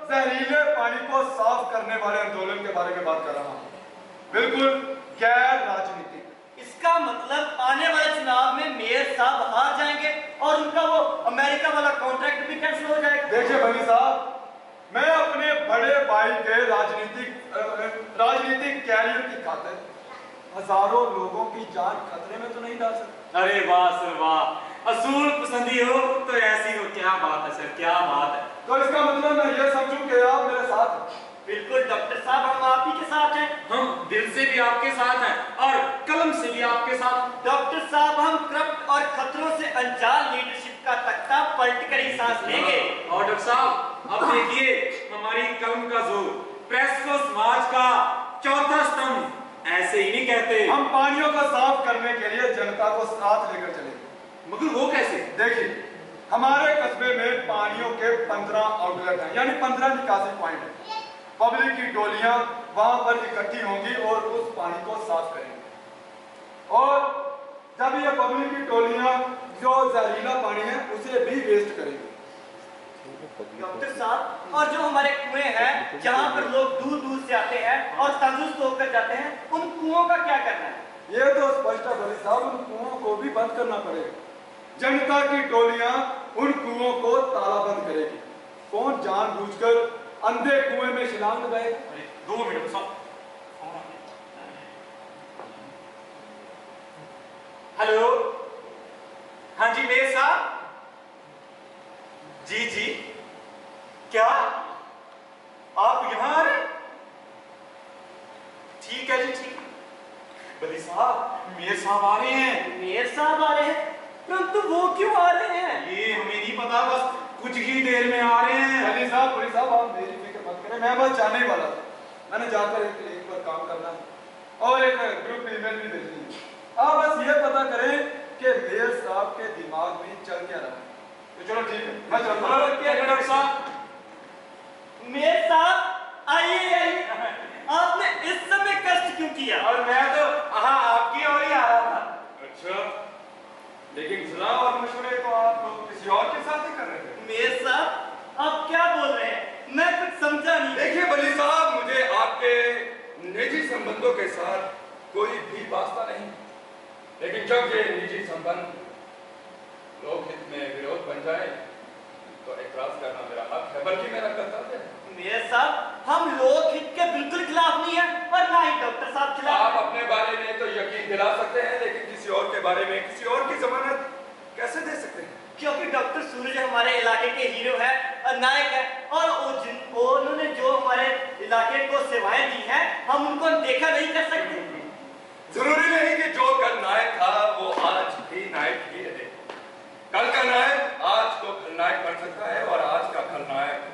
जहरीले पानी को साफ करने वाले आंदोलन के बारे में बात कर रहा हूँ, बिल्कुल गैर राजनीतिक। इसका मतलब आने वाले चुनाव में मेयर साहब हार जाएंगे और उनका वो अमेरिका वाला कॉन्ट्रैक्ट भी कैंसिल हो जाएगा। देखिए बली साहब, मैं अपने बड़े भाई के राजनीतिक कैरियर की खातिर हजारों लोगों की जान खतरे में तो नहीं डाल सकता। अरे वाह सर वाह, असूल पसंदी हो तो ऐसी हो। क्या बात है सर, क्या बात है। तो इसका मतलब मैं ये समझूं कि आप मेरे साथ हैं। बिल्कुल डॉक्टर साहब, हम आप ही के साथ हैं। हम दिल से भी आपके साथ हैं और कलम से भी आपके साथ। डॉक्टर साहब, हम करप्ट और खतरों से अनजान लीडरशिप का तख्ता पलट कर ही सांस लेंगे। और डॉक्टर साहब, अब देखिए हमारी कलम का जोर, प्रेस को समाज का चौथा स्तंभ ऐसे ही नहीं कहते। हम पानियों को साफ करने के लिए जनता को साथ लेकर चलेंगे। मगर वो कैसे? देखिए, हमारे कस्बे में पानियों के 15 आउटलेट हैं, यानी 15 निकासी पॉइंट है। पब्लिक की टोलियां वहां पर इकट्ठी होंगी और उस पानी को साफ करेंगे। और जब ये पब्लिक की टोलियां जो जहरीला पानी है उसे भी वेस्ट करेंगे। डॉक्टर साहब, और जो हमारे कुएं हैं जहां पर लोग दूर दूर से आते हैं और तंदुरुस्त होकर जाते हैं, उन कुओं का क्या करना है? ये तो स्पष्ट है बली साहब, उन कुओं को भी बंद करना पड़ेगा। जनता की टोलियां उन कुओं को तालाबंद करेगी। कौन जानबूझकर अंधे कुएं में छलांग लगाएगा? 2 मिनट साहब। हेलो हाँ जी मेयर साहब। जी जी, क्या आप यहाँ आ रहे? ठीक है जी, ठीक है। बली साहब, मेयर साहब आ रहे हैं। मेयर साहब आ रहे हैं? परंतु वो क्यों आ रहे हैं? ये हमें नहीं पता, बस कुछ ही देर में आ रहे हैं। पुलिस साहब आप मेरी फिक्र मत करें, मैं बस जाने ही वाला था। मैंने जाकर एक बार काम करना है और एक ग्रुप ईमेल भी भेजनी है। आप बस ये पता करें कि मेयर साहब के दिमाग में चल क्या रहा है। तो चलो ठीक है, मैं चलता हूं। डॉक्टर साहब। मेयर साहब आइए आइए, आपने इस समय कष्ट क्यों किया? और मैं तो आपकी ओर ही आ रहा था। अच्छा, लेकिन सलाह और मशवरे तो आप किसी और के साथ ही कर रहे थे। मेयर साहब आप क्या बोल रहे हैं? मैं कुछ समझा नहीं। देखिए बली साहब, मुझे आपके निजी संबंधों के साथ कोई भी वास्ता नहीं, लेकिन जब ये निजी संबंध लोकहित में विरोध बन जाए तो एतराज करना मेरा हक है, बल्कि मेरा कर्तव्य है। मेयर साहब, हम लोकहित के बिल्कुल खिलाफ नहीं है और ना ही डॉक्टर साहब खिलाफ। आप अपने बारे में तो यकीन दिला सकते हैं, लेकिन किसी और के बारे में किसी और की जमानत कैसे दे सकते हैं? क्योंकि डॉक्टर सूरज हमारे इलाके के हीरो है और नायक है, और उन्होंने जो हमारे इलाके को सेवाएं दी हैं, हम उनको देखा नहीं कर सकते। जरूरी नहीं कि जो कल नायक था वो आज भी नायक ही रहे। कल का नायक आज को खलनायक बन सकता है और आज का खलनायक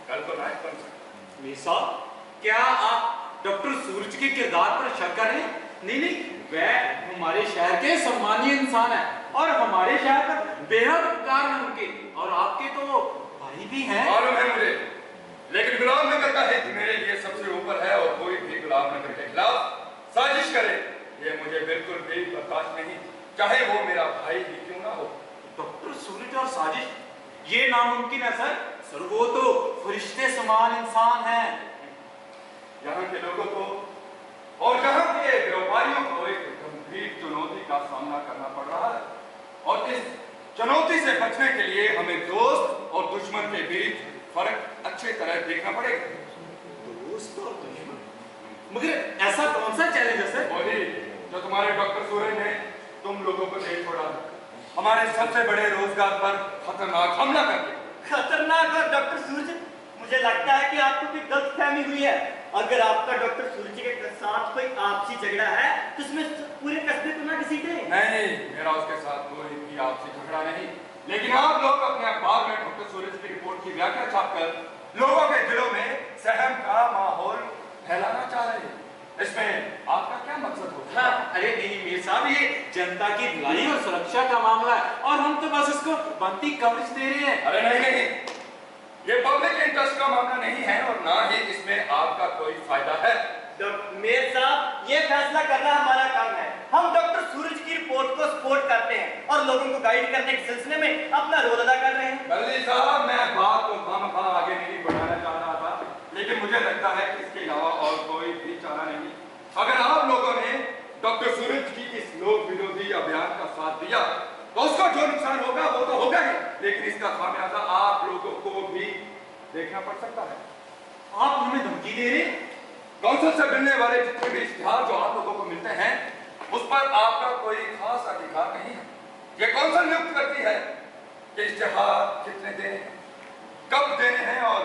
कल को नायक बन सकता है। मेयर साहब, क्या आप डॉक्टर सूरज के किरदार पर शक कर रहे हैं? नहीं, वह हमारे शहर के सम्मानीय इंसान है और हमारे शहर पर बेहद उपकार है उनके, और आपके तो भाई भी हैं। मालूम है मुझे, लेकिन गुलाम नगर का हित मेरे लिए सबसे ऊपर है और कोई भी गुलाम नगर के खिलाफ साजिश करे ये मुझे बिल्कुल भी बर्दाश्त नहीं, चाहे वो मेरा भाई ही क्यों ना हो। डॉक्टर सूरज और साजिश, ये नामुमकिन है सर, वो तो फरिश्ते समान इंसान हैं। यहाँ के लोगों को और यहाँ के व्यापारियों को एक गंभीर चुनौती का सामना करना पड़ रहा है, और इस चुनौती से बचने के लिए हमें दोस्त और दुश्मन के बीच फर्क अच्छी तरह देखना पड़ेगा। दोस्त और दुश्मन? मगर ऐसा कौन सा चैलेंज है सर? वही जो तुम्हारे डॉक्टर सूरज ने तुम लोगों को दे छोड़ा, हमारे सबसे बड़े रोजगार पर खतरनाक हमला करके। खतरनाक? और डॉक्टर सूरज, मुझे लगता है कि आपको कोई गलतफहमी हुई है। अगर आपका डॉक्टर सूरज के साथ कोई आपसी झगड़ा है तो उसमें पूरे कस्बे को ना घसीटे। नहीं, मेरा उसके साथ कोई भी आपसी झगड़ा नहीं, लेकिन आप लोग अपने अखबार में डॉक्टर सूरज की रिपोर्ट की व्याख्या छापकर लोगों के दिलों में सहम का माहौल फैलाना चाह रहे हैं। इसमें आपका क्या मकसद होता है? अरे नहीं मेयर साहब, ये जनता की भलाई और सुरक्षा का मामला है और हम तो बस इसको बनती कवरेज दे रहे हैं। अरे नहीं, ये पब्लिक इंटरेस्ट का मामला नहीं है और ना ही इसमें आपका कोई फायदा है। मेयर साहब, ये फैसला करना हमारा काम है। हम डॉक्टर सूरज की रिपोर्ट को सपोर्ट करते हैं और लोगों को गाइड करने के सिलसिले में अपना रोल अदा कर रहे हैं। बल्ली साहब, मैं बात को खामखा आगे नहीं बढ़ाना चाह रहा था, लेकिन मुझे लगता है कि इसके अलावा और कोई भी चारा नहीं। अगर आप लोगों ने डॉक्टर सूरज की इस लोक विरोधी अभियान का साथ दिया तो उसको जो नुकसान होगा वो तो होगा ही, लेकिन इसका खामियाजा आप लोगों को भी देखना पड़ सकता है। आप हमें धमकी दे रहे हैं? कौंसिल से मिलने वाले जितने भी इश्तिहार जो आप लोगों को मिलते हैं उस पर आपका कोई खास अधिकार नहीं है। ये कौंसिल नियुक्त करती है कि इश्तिहार कितने देने हैं, कब देने हैं और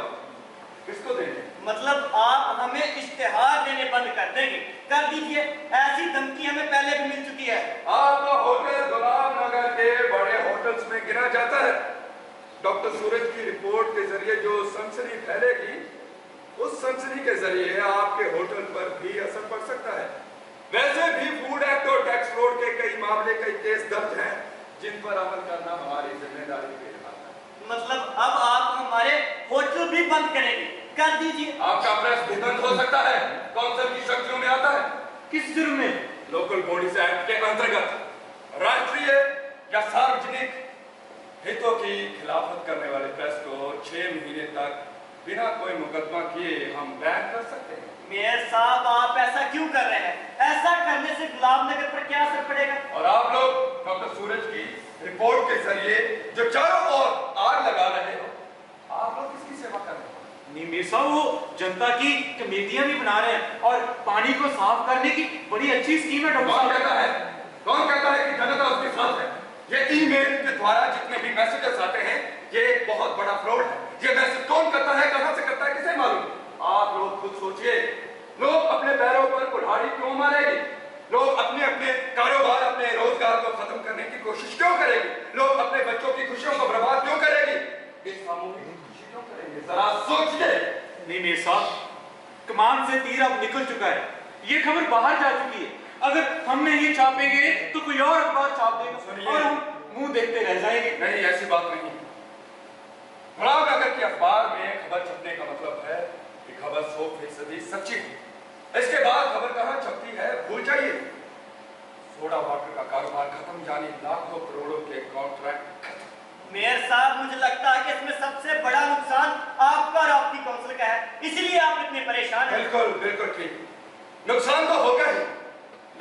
किसको देने हैं। मतलब आप हमें इश्तिहार देने बंद कर देंगे? कर दीजिए, ऐसी धमकी हमें पहले भी मिल चुकी है। आपका होटल गुलाम नगर के बड़े होटल्स में गिना जाता है। डॉक्टर सूरज की रिपोर्ट के जरिए जो सनसनी फैलेगी, उस सनसनी के जरिए आपके होटल पर भी असर पड़ सकता है। वैसे भी फूड एक्ट और टैक्स फ्रॉड के कई मामले, कई केस दर्ज हैं जिन पर अमल करना हमारी जिम्मेदारी है। मतलब अब आप हमारे होटल भी बंद करेंगे? कर दीजिए। आपका प्रेस भी बंद हो सकता है। कौंसिल की शक्तियों में आता है। किस जुर्म में? लोकल बॉडीज एक्ट के अंतर्गत राष्ट्रीय या सार्वजनिक हितों की खिलाफत करने वाले प्रेस को 6 महीने तक बिना कोई मुकदमा किए हम बैन कर सकते हैं। मेयर साहब, आप ऐसा क्यों कर रहे हैं? ऐसा करने से गुलाम नगर पर क्या असर पड़ेगा? और आप लोग डॉक्टर सूरज की रिपोर्ट के जरिए जो चारों ओर आग लगा रहे हो, आप लोग किसकी सेवा कर रहे हो? नहीं मेयर साहब, वो जनता की कमेटियां भी बना रहे हैं और पानी को साफ करने की बड़ी अच्छी स्कीम है। डॉक्टर कौन कहता है कि जनता उसके साथ है? ये ईमेल नहीं मेरे साहब, कमान से तीर अब निकल चुका है, ये खबर बाहर जा चुकी है। अगर हमने ये छापेंगे तो कोई और अखबार छाप देगा और हम मुंह देखते रह जाएंगे। नहीं, ऐसी बात नहीं। गुलाम नगर के अखबार में खबर छपने का मतलब है कि खबर 100% सच्ची है। इसके बाद खबर कहां छपती है भूल जाइए। सोडा वाटर का कारोबार खत्म, यानी लाखों करोड़ों के कॉन्ट्रैक्ट खत्म। मेयर साहब, मुझे लगता है कि इसमें सबसे बड़ा नुकसान आपका और आपकी काउंसिल का है, इसलिए आप इतने परेशान हैं। बिल्कुल बिल्कुल ठीक, नुकसान तो होगा ही,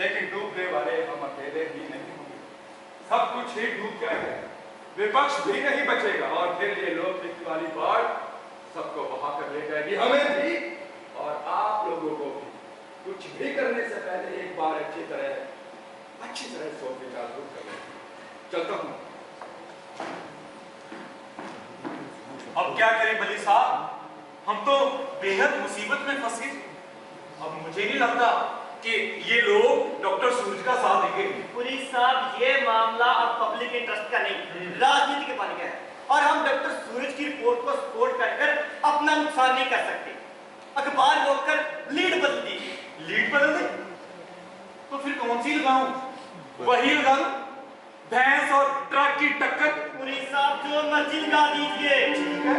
लेकिन डूबने वाले हम अकेले ही नहीं होंगे, सब कुछ ही डूब जाएगा, विपक्ष भी नहीं बचेगा और फिर ये लोकतंत्र वाली बाढ़ सबको बहा कर ले जाएगी, हमें भी और आप लोगों को भी। कुछ भी करने से पहले एक बार अच्छी तरह सोच विचार कर लें। चलता हूं। अब क्या करें बली साहब, हम तो बेहद मुसीबत में फंसे। अब मुझे नहीं लगता कि ये लोग डॉक्टर सूरज का साथ देंगे। पुलिस साहब, ये मामला अब पब्लिक इंटरेस्ट का नहीं, राजनीति के बन गया है और हम डॉक्टर सूरज की रिपोर्ट को सपोर्ट कर अपना नुकसान नहीं कर सकते। अखबार रोककर लीड बदल दीजिए। लीड बदल दे तो फिर कौन सी लगाऊं? वही लगा दूं, भैंस और ट्रक की टक्कर। पुलिस साहब, जो मर्जी लगा दीजिए। ठीक है।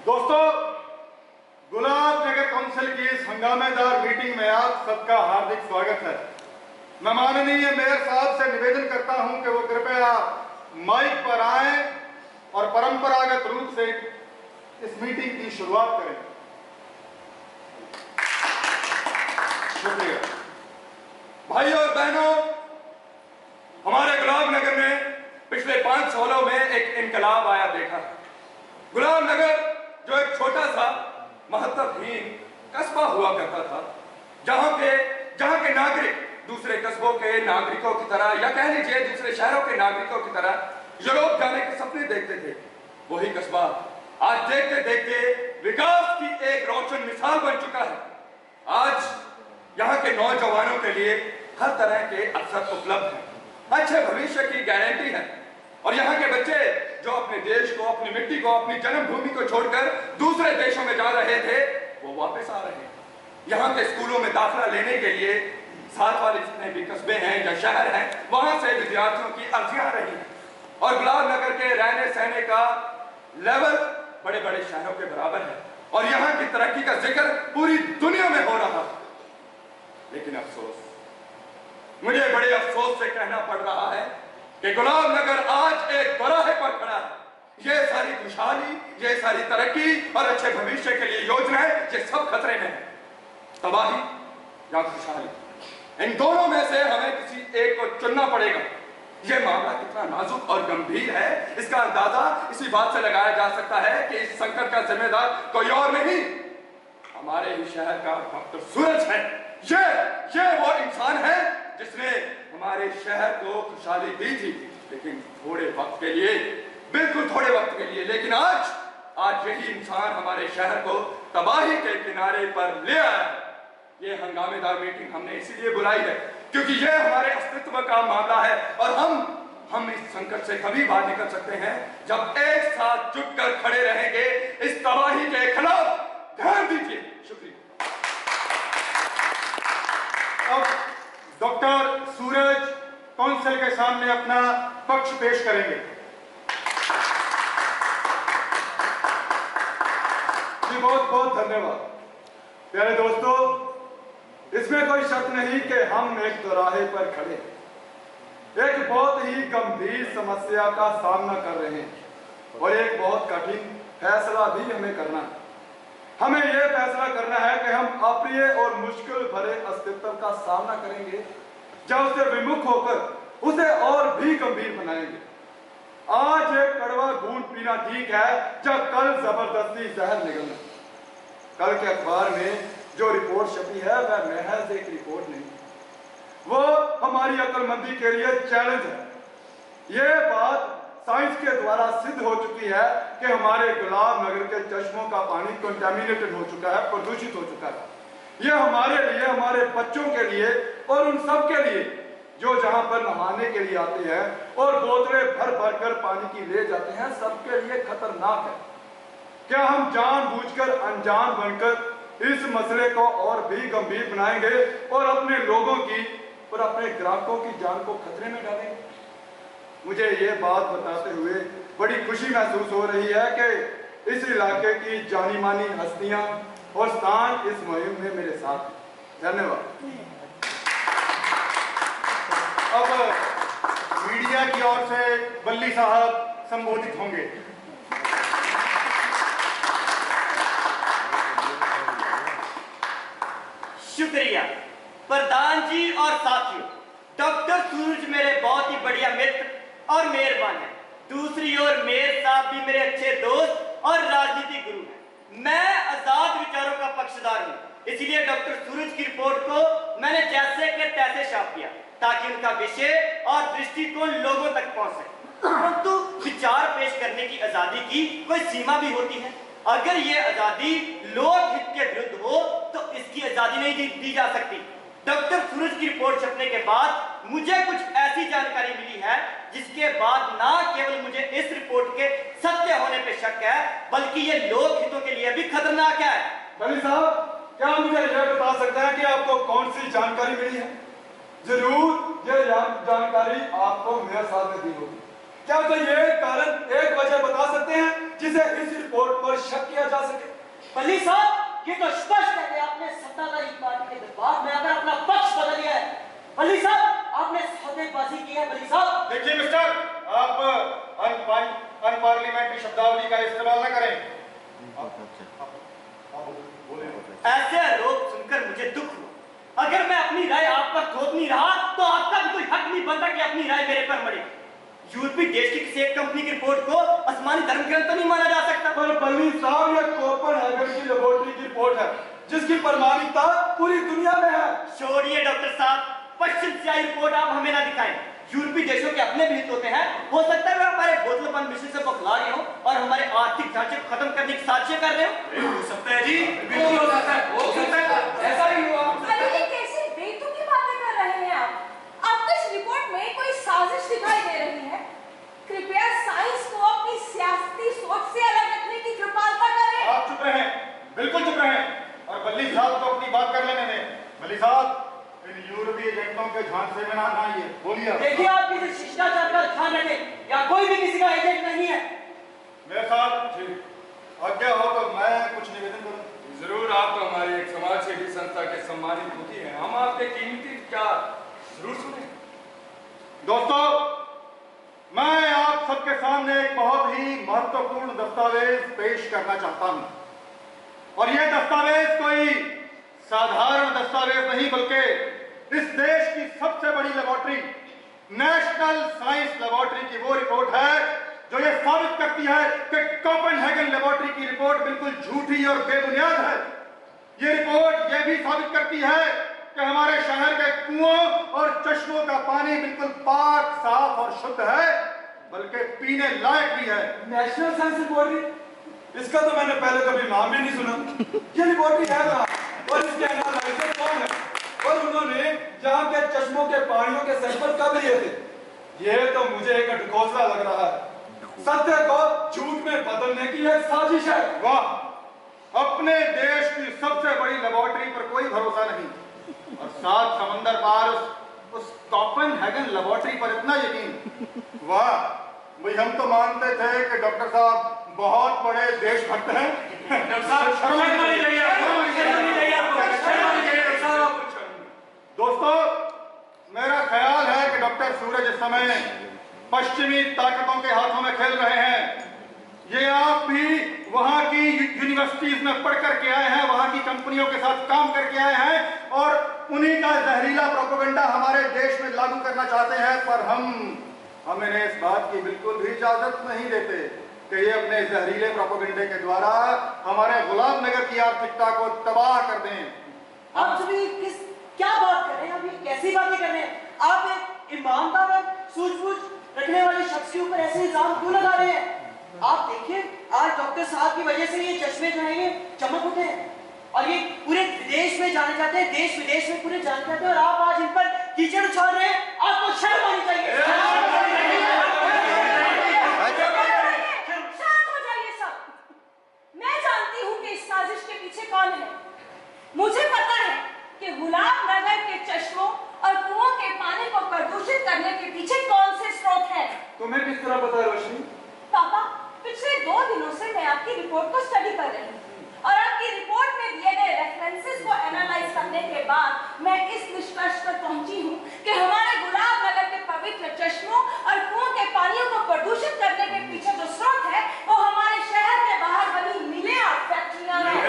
दोस्तों, गुलाब नगर काउंसिल की इस हंगामेदार मीटिंग में आप सबका हार्दिक स्वागत है। मैं माननीय मेयर साहब से निवेदन करता हूं कि वो कृपया माइक पर आएं और परंपरागत रूप से इस मीटिंग की शुरुआत करें। शुक्रिया। भाइयों और बहनों, हमारे गुलाम नगर में पिछले 5 सालों में एक इनकलाब आया देखा। गुलाम नगर जो एक छोटा सा महत्वहीन कस्बा हुआ करता था, जहां के नागरिक दूसरे कस्बों के नागरिकों की तरह, या कह लीजिए दूसरे शहरों के नागरिकों की तरह यूरोप जाने के सपने देखते थे, वही कस्बा आज देखते देखते विकास की एक रोशन मिसाल बन चुका है। आज यहाँ के नौजवानों के लिए हर तरह के अवसर उपलब्ध हैं, अच्छे भविष्य की गारंटी है और यहाँ के बच्चे जो अपने देश को, अपनी मिट्टी को, अपनी जन्मभूमि को छोड़कर दूसरे देशों में जा रहे थे, वो वापस आ रहे हैं। यहाँ के स्कूलों में दाखिला लेने के लिए साथ वाले जितने भी कस्बे हैं या शहर हैं, वहां से विद्यार्थियों की अर्जियां आ रही हैं और गुलाम नगर के रहने सहने का लेवल बड़े बड़े शहरों के बराबर है और यहाँ की तरक्की का जिक्र पूरी दुनिया में हो रहा है। लेकिन अफसोस, मुझे बड़े अफसोस से कहना पड़ रहा है कि गुलाम नगर आज एक बराहे पर खड़ा है। ये सारी खुशहाली, ये सारी तरक्की और अच्छे भविष्य के लिए योजनाएं, ये सब खतरे में है। तबाही या खुशहाली, इन दोनों में से हमें किसी एक को चुनना पड़ेगा। यह मामला कितना नाजुक और गंभीर है, इसका अंदाजा इसी बात से लगाया जा सकता है कि इस संकट का जिम्मेदार कोई और नहीं, हमारे ही शहर का डॉक्टर सूरज है। ये वो इंसान है जिसने हमारे शहर को खुशहाली दी थी, लेकिन थोड़े वक्त के लिए, बिल्कुल थोड़े वक्त के लिए। लेकिन आज यही इंसान हमारे शहर को तबाही के किनारे पर ले आया है। ये हंगामेदार मीटिंग हमने इसीलिए बुलाई है क्योंकि यह हमारे अस्तित्व का मामला है और हम इस संकट से तभी बाहर निकल सकते हैं जब एक साथ जुटकर खड़े रहेंगे इस तबाही के खिलाफ। ध्यान दीजिए। शुक्रिया। अब डॉक्टर सूरज काउंसिल के सामने अपना पक्ष पेश करेंगे। जी बहुत बहुत धन्यवाद। प्यारे दोस्तों, इसमें कोई शक नहीं कि हम एक चौराहे पर खड़े एक बहुत ही गंभीर समस्या का सामना कर रहे हैं और एक बहुत कठिन फैसला भी हमें करना है। हमें यह फैसला करना है कि हम अप्रिय और मुश्किल भरे अस्तित्व का सामना करेंगे या उससे विमुख होकर उसे और भी गंभीर बनाएंगे। आज एक कड़वा घूंट पीना ठीक है, जब कल जबरदस्ती जहर निकलना। कल के अखबार में जो रिपोर्ट छपी है वह महज एक रिपोर्ट नहीं, वो हमारी अक्लमंदी के लिए चैलेंज है। ये बात साइंस के द्वारा सिद्ध हो चुकी है कि हमारे गुलाम नगर के चश्मों का पानी कंटामिनेटेड हो चुका है, प्रदूषित हो चुका है। ये हमारे लिए, हमारे बच्चों के लिए और उन सब के लिए जो जहां पर नहाने के लिए आते हैं और बोतलें भर भर कर पानी की ले जाते हैं, सबके लिए खतरनाक है। क्या हम जानबूझकर अनजान बनकर इस मसले को और भी गंभीर बनाएंगे और अपने लोगों की और अपने ग्राहकों की जान को खतरे में डालेंगे? मुझे ये बात बताते हुए बड़ी खुशी महसूस हो रही है कि इस इलाके की जानी मानी हस्तियां और स्थान इस मुहिम में मेरे साथ हैं। धन्यवाद। अब मीडिया की ओर से बल्ली साहब संबोधित होंगे। शुक्रिया प्रधान जी और साथियों। डॉक्टर सूरज मेरे बहुत ही बढ़िया मित्र और मेहरबान है। दूसरी ओर मेयर साहब भी मेरे अच्छे दोस्त और राजनीतिक गुरु हैं। मैं आजाद विचारों का पक्षधर हूँ, इसलिए डॉक्टर सूरज की रिपोर्ट को मैंने जैसे के तैसे छाप दिया ताकि उनका विषय और दृष्टिकोण लोगों तक पहुंच सके। परंतु विचार पेश करने की आजादी की कोई सीमा भी होती है। अगर ये आजादी लोक हित के विरुद्ध हो तो इसकी आजादी नहीं दी जा सकती। डॉक्टर सूरज की रिपोर्ट छपने के बाद मुझे कुछ ऐसी जानकारी मिली है जिसके बाद ना केवल मुझे इस रिपोर्ट के सत्य होने पे शक है, बल्कि ये लोक हितों के लिए भी खतरनाक है। बली साहब, क्या मुझे यह बता सकते हैं कि आपको कौन सी जानकारी मिली है? जरूर यह जानकारी आपको मेरे साथ में दी होगी। क्या कोई ये कारण एक वजह बता सकते हैं जिसे इस रिपोर्ट पर शक किया जा सके? बली साहब, ये तो स्पष्ट है कि आपने सत्ताधारी पार्टी के दरबार में आकर अपना पक्ष बदल लिया है। बली साहब, आपने सौदेबाजी की है। बली साहब, देखिए मिस्टर, आप अनपार्लियामेंट्री शब्दावली का इस्तेमाल न करें। ऐसे आरोप सुनकर मुझे दुख हुआ। अगर मैं अपनी राय आप पर थोप नहीं रहा तो आपका भी कोई हक नहीं बनता कि अपनी राय मेरे पर मरे। यूरोपीय देश की किसी एक कंपनी की रिपोर्ट को आसमानी धर्म ग्रंथ तो नहीं माना जा सकता। पर बली साहब, यह कोपेनहेगन की लेबोरेटरी की रिपोर्ट है जिसकी प्रमाणिकता पूरी दुनिया में है। छोड़िए डॉक्टर साहब, पश्चिम से आई रिपोर्ट आप हमें ना दिखाएं। यूरोपीय देशों के अपने भी हित होते हैं। हो सकता है वे हमारे बोतलबंद मिश्रण से बौखला रहे हो और हमारे आर्थिक ढांचे को खत्म करने की साजिशें कर रहे हो। हो सकता है जी, बिल्कुल हो सकता है, हो सकता है, ऐसा ही हुआ। अरे ये कैसी बेतुकी बातें कर रहे हैं आप? आपको इस रिपोर्ट में कोई साजिश दिखाई दे रही है? कृपया साइंस को अपनी सियासी सोच से अलग रखने की कृपालता करें। आप चुप रहें, बिल्कुल चुप रहें और बल्ली साहब को अपनी बात कर लेने दें। बल्ली साहब, इन यूरोपीय एजेंटों के झांसे में ना आइए। बोलिए। देखिए, आप किसी शिष्टाचार का ध्यान रखें। या कोई भी किसी का एजेंट नहीं है। मेरे साहब जी, आज्ञा हो तो मैं कुछ निवेदन करूं। जरूर, आप तो हमारी एक समाज सेवी संस्था के सम्मानित मुखी हैं। हम आपके कीमती क्या जरूर सुने। दोस्तों, मैं आप सबके सामने एक बहुत ही महत्वपूर्ण दस्तावेज पेश करना चाहता हूं और यह दस्तावेज कोई साधारण दस्तावेज नहीं, बल्कि इस देश की सबसे बड़ी लेबोरेटरी नेशनल साइंस लेबोरेटरी की वो रिपोर्ट है जो ये साबित करती है कि कोपेनहेगन लेबोरेटरी की रिपोर्ट बिल्कुल झूठी और बेबुनियाद है। ये रिपोर्ट ये भी साबित करती है कि हमारे शहर के कुओं और चश्मों का पानी बिल्कुल पाक, साफ और शुद्ध है, बल्कि पीने लायक भी है। नेशनल साइंस लेबोरेटरी, इसका तो मैंने पहले कभी नाम ही नहीं सुना। ये लेबोरेटरी है कहाँ और इसके एनालाइजर कौन है और उन्होंने यहाँ के चश्मों के पानियों के सैंपल कब लिए थे? ये तो मुझे एक ढकोसला लग रहा है। सत्य को झूठ में बदलने की एक साजिश है। वाह, अपने देश की सबसे बड़ी लेबोरेटरी पर कोई भरोसा नहीं और 7 समंदर पार उस कोपेनहेगन लेबोरेटरी पर इतना यकीन। वाह भाई, हम तो मानते थे कि डॉक्टर साहब बहुत बड़े देशभक्त हैं। डॉक्टर साहब, शर्म आनी चाहिए आपको, शर्म आनी चाहिए आपको, शर्म आनी चाहिए डॉक्टर साहब। दोस्तों, मेरा ख्याल है कि डॉक्टर सूरज इस समय पश्चिमी ताकतों के हाथों में खेल रहे हैं। ये आप भी वहां की यूनिवर्सिटीज में पढ़ करके आए हैं, वहां की कंपनियों के साथ काम करके आए हैं और उन्हीं का जहरीला प्रोपेगेंडा हमारे देश में लागू करना चाहते हैं, पर हम इन्हें इस बात की बिल्कुल भी इजाजत नहीं देते कि ये अपने जहरीले प्रोपेगेंडे के द्वारा हमारे गुलाम नगर की आर्थिकता को तबाह कर दें। आप सभी क्या बात कर रहे हैं? आप ये कैसी बातें कर रहे हैं? आप एक ईमानदार और सूझबूझ रखने वाले शख्स के ऊपर ऐसे इल्जाम क्यों लगा रहे हैं? आप देखिए, आज डॉक्टर साहब की वजह से ये चश्मे जो हैं ये चमक उठे हैं और ये पूरे देश में जाने जाते हैं, देश विदेश में पूरे जाने जाते हैं और आप आज इन पर कीचड़ उछाल रहे हैं, आपको शर्म आनी चाहिए। शांत हो जाइए सब। मैं जानती हूँ कि इस साजिश के पीछे कौन है। मुझे पता है कि गुलाब नगर के चश्मों और कुओं के पानी को प्रदूषित करने के पीछे कौन से स्रोत हैं। तुम्हें किस तरह पता है रोशनी? पापा, पिछले 2 दिनों से मैं आपकी रिपोर्ट को स्टडी कर रही हूँ और आपकी रिपोर्ट में दिए गए रेफरेंसेस को एनालाइज करने के बाद मैं इस निष्कर्ष पर पहुंची हूँ कि हमारे गुलाब नगर के पवित्र चश्मों और कुओं के पानियों को प्रदूषित करने के पीछे जो स्रोत है वो हमारे शहर के बाहर बनी मिलें और फैक्ट्रियां हैं।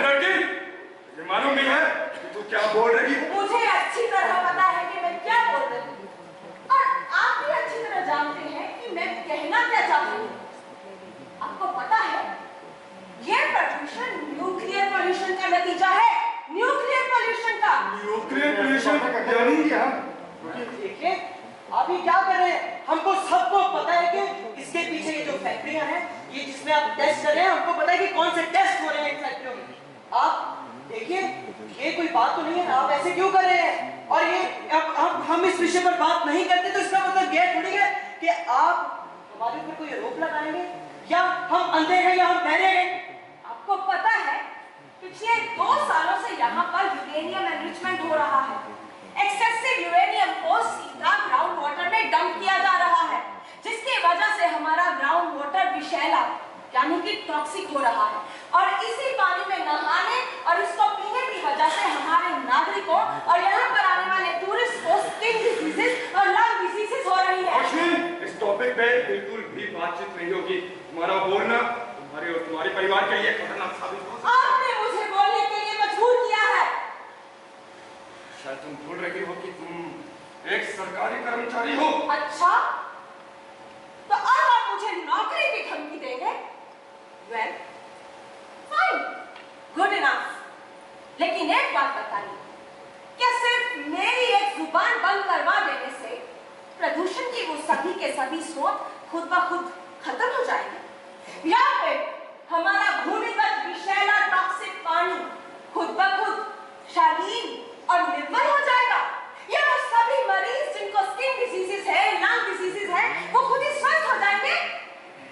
ये मालूम नहीं है कि तू क्या बोल रही है? मुझे अच्छी तरह पता है कि मैं क्या बोल रही हूँ और आप भी अच्छी तरह जानते हैं कि मैं कहना क्या चाहती हूँ। आपको पता है ये प्रदूषण न्यूक्लियर पोल्यूशन का नतीजा है। न्यूक्लियर पोल्यूशन का। न्यूक्लियर पोल्यूशन यानी क्या? देखिए आप ये क्या कर रहे हैं? हमको सबको पता है कि इसके पीछे ये जो फैक्ट्रियां हैं, ये जिसमें आप टेस्ट कर रहे हैं, हमको पता है कि कौन से टेस्ट हो रहे हैं इन फैक्ट्रियों में। आप देखिए ये कोई बात तो नहीं है, आप ऐसे क्यों कर रहे हैं? और ये अब हम इस विषय पर बात नहीं करते तो इसका मतलब यह थोड़ी है कि आप हमारे ऊपर कोई आरोप लगाएंगे या हम अंधे हैं या हम बहरे हैं। आपको पता है पिछले 2 सालों से यहाँ पर यूरेनियम एनरिचमेंट हो रहा है। एक्सेसिव यूरेनियम को सीधा ग्राउंड वाटर में डंप किया जा रहा है, जिसकी वजह से हमारा ग्राउंड वाटर विषैला यानी कि टॉक्सिक हो रहा है और इसी पानी में नहाने और इसको पीने की वजह से हमारे नागरिकों और यहाँ पर आने वाले टूरिस्ट को स्किन डिजीजेस और लंग डिजीजेस हो रही है। रोशनी, इस टॉपिक पे बिल्कुल भी बातचीत नहीं होगी। तुम्हारा बोलना तुम्हारे और तुम्हारे परिवार के लिए खतरनाक साबित हो सकता है। आपने मुझे बोलने के लिए मजबूर किया है। शायद तुम भूल रही हो कि तुम एक सरकारी कर्मचारी हो। अच्छा, तो अब आप मुझे नौकरी की धमकी देंगे? Well, fine, good enough. लेकिन एक बात बताइए, क्या सिर्फ मेरी एक जुबान बंद करवा देने से प्रदूषण की वो सभी के सभी स्रोत खुद ब खुद खत्म हो जाएंगे या फिर हमारा भूमिगत विषैला टॉक्सिक पानी खुद ब खुद शालीन और निर्मल हो जाएगा? या वो सभी मरीज जिनको स्किन डिजीजेस है, लंग डिजीजेस है, वो खुद ही स्वस्थ हो जाएंगे?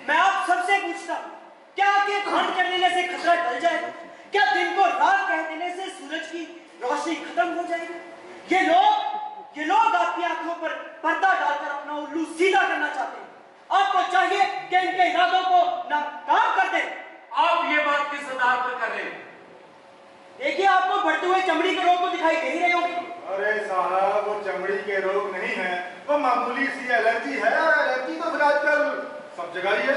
मैं आप सबसे पूछता हूँ, क्या आपके ठंड कर लेने से खतरा टल जाएगा? क्या दिन को रात कह देने से सूरज की रोशनी खत्म हो जाएगी? ये लोग आपकी आंखों पर पर्दा डालकर अपना उल्लू सीधा करना चाहते हैं। आपको चाहिए कि इनके इरादों को नाकाम कर दें। आप ये बात किस आधार पर कर रहे हैं? देखिए आपको बढ़ते हुए चमड़ी के रोग तो दिखाई दे ही रहे होंगे। अरे साहब, वो चमड़ी के रोग नहीं है, वो मामूली सी एलर्जी है और एलर्जी तो फिर आजकल सब जगह ही है।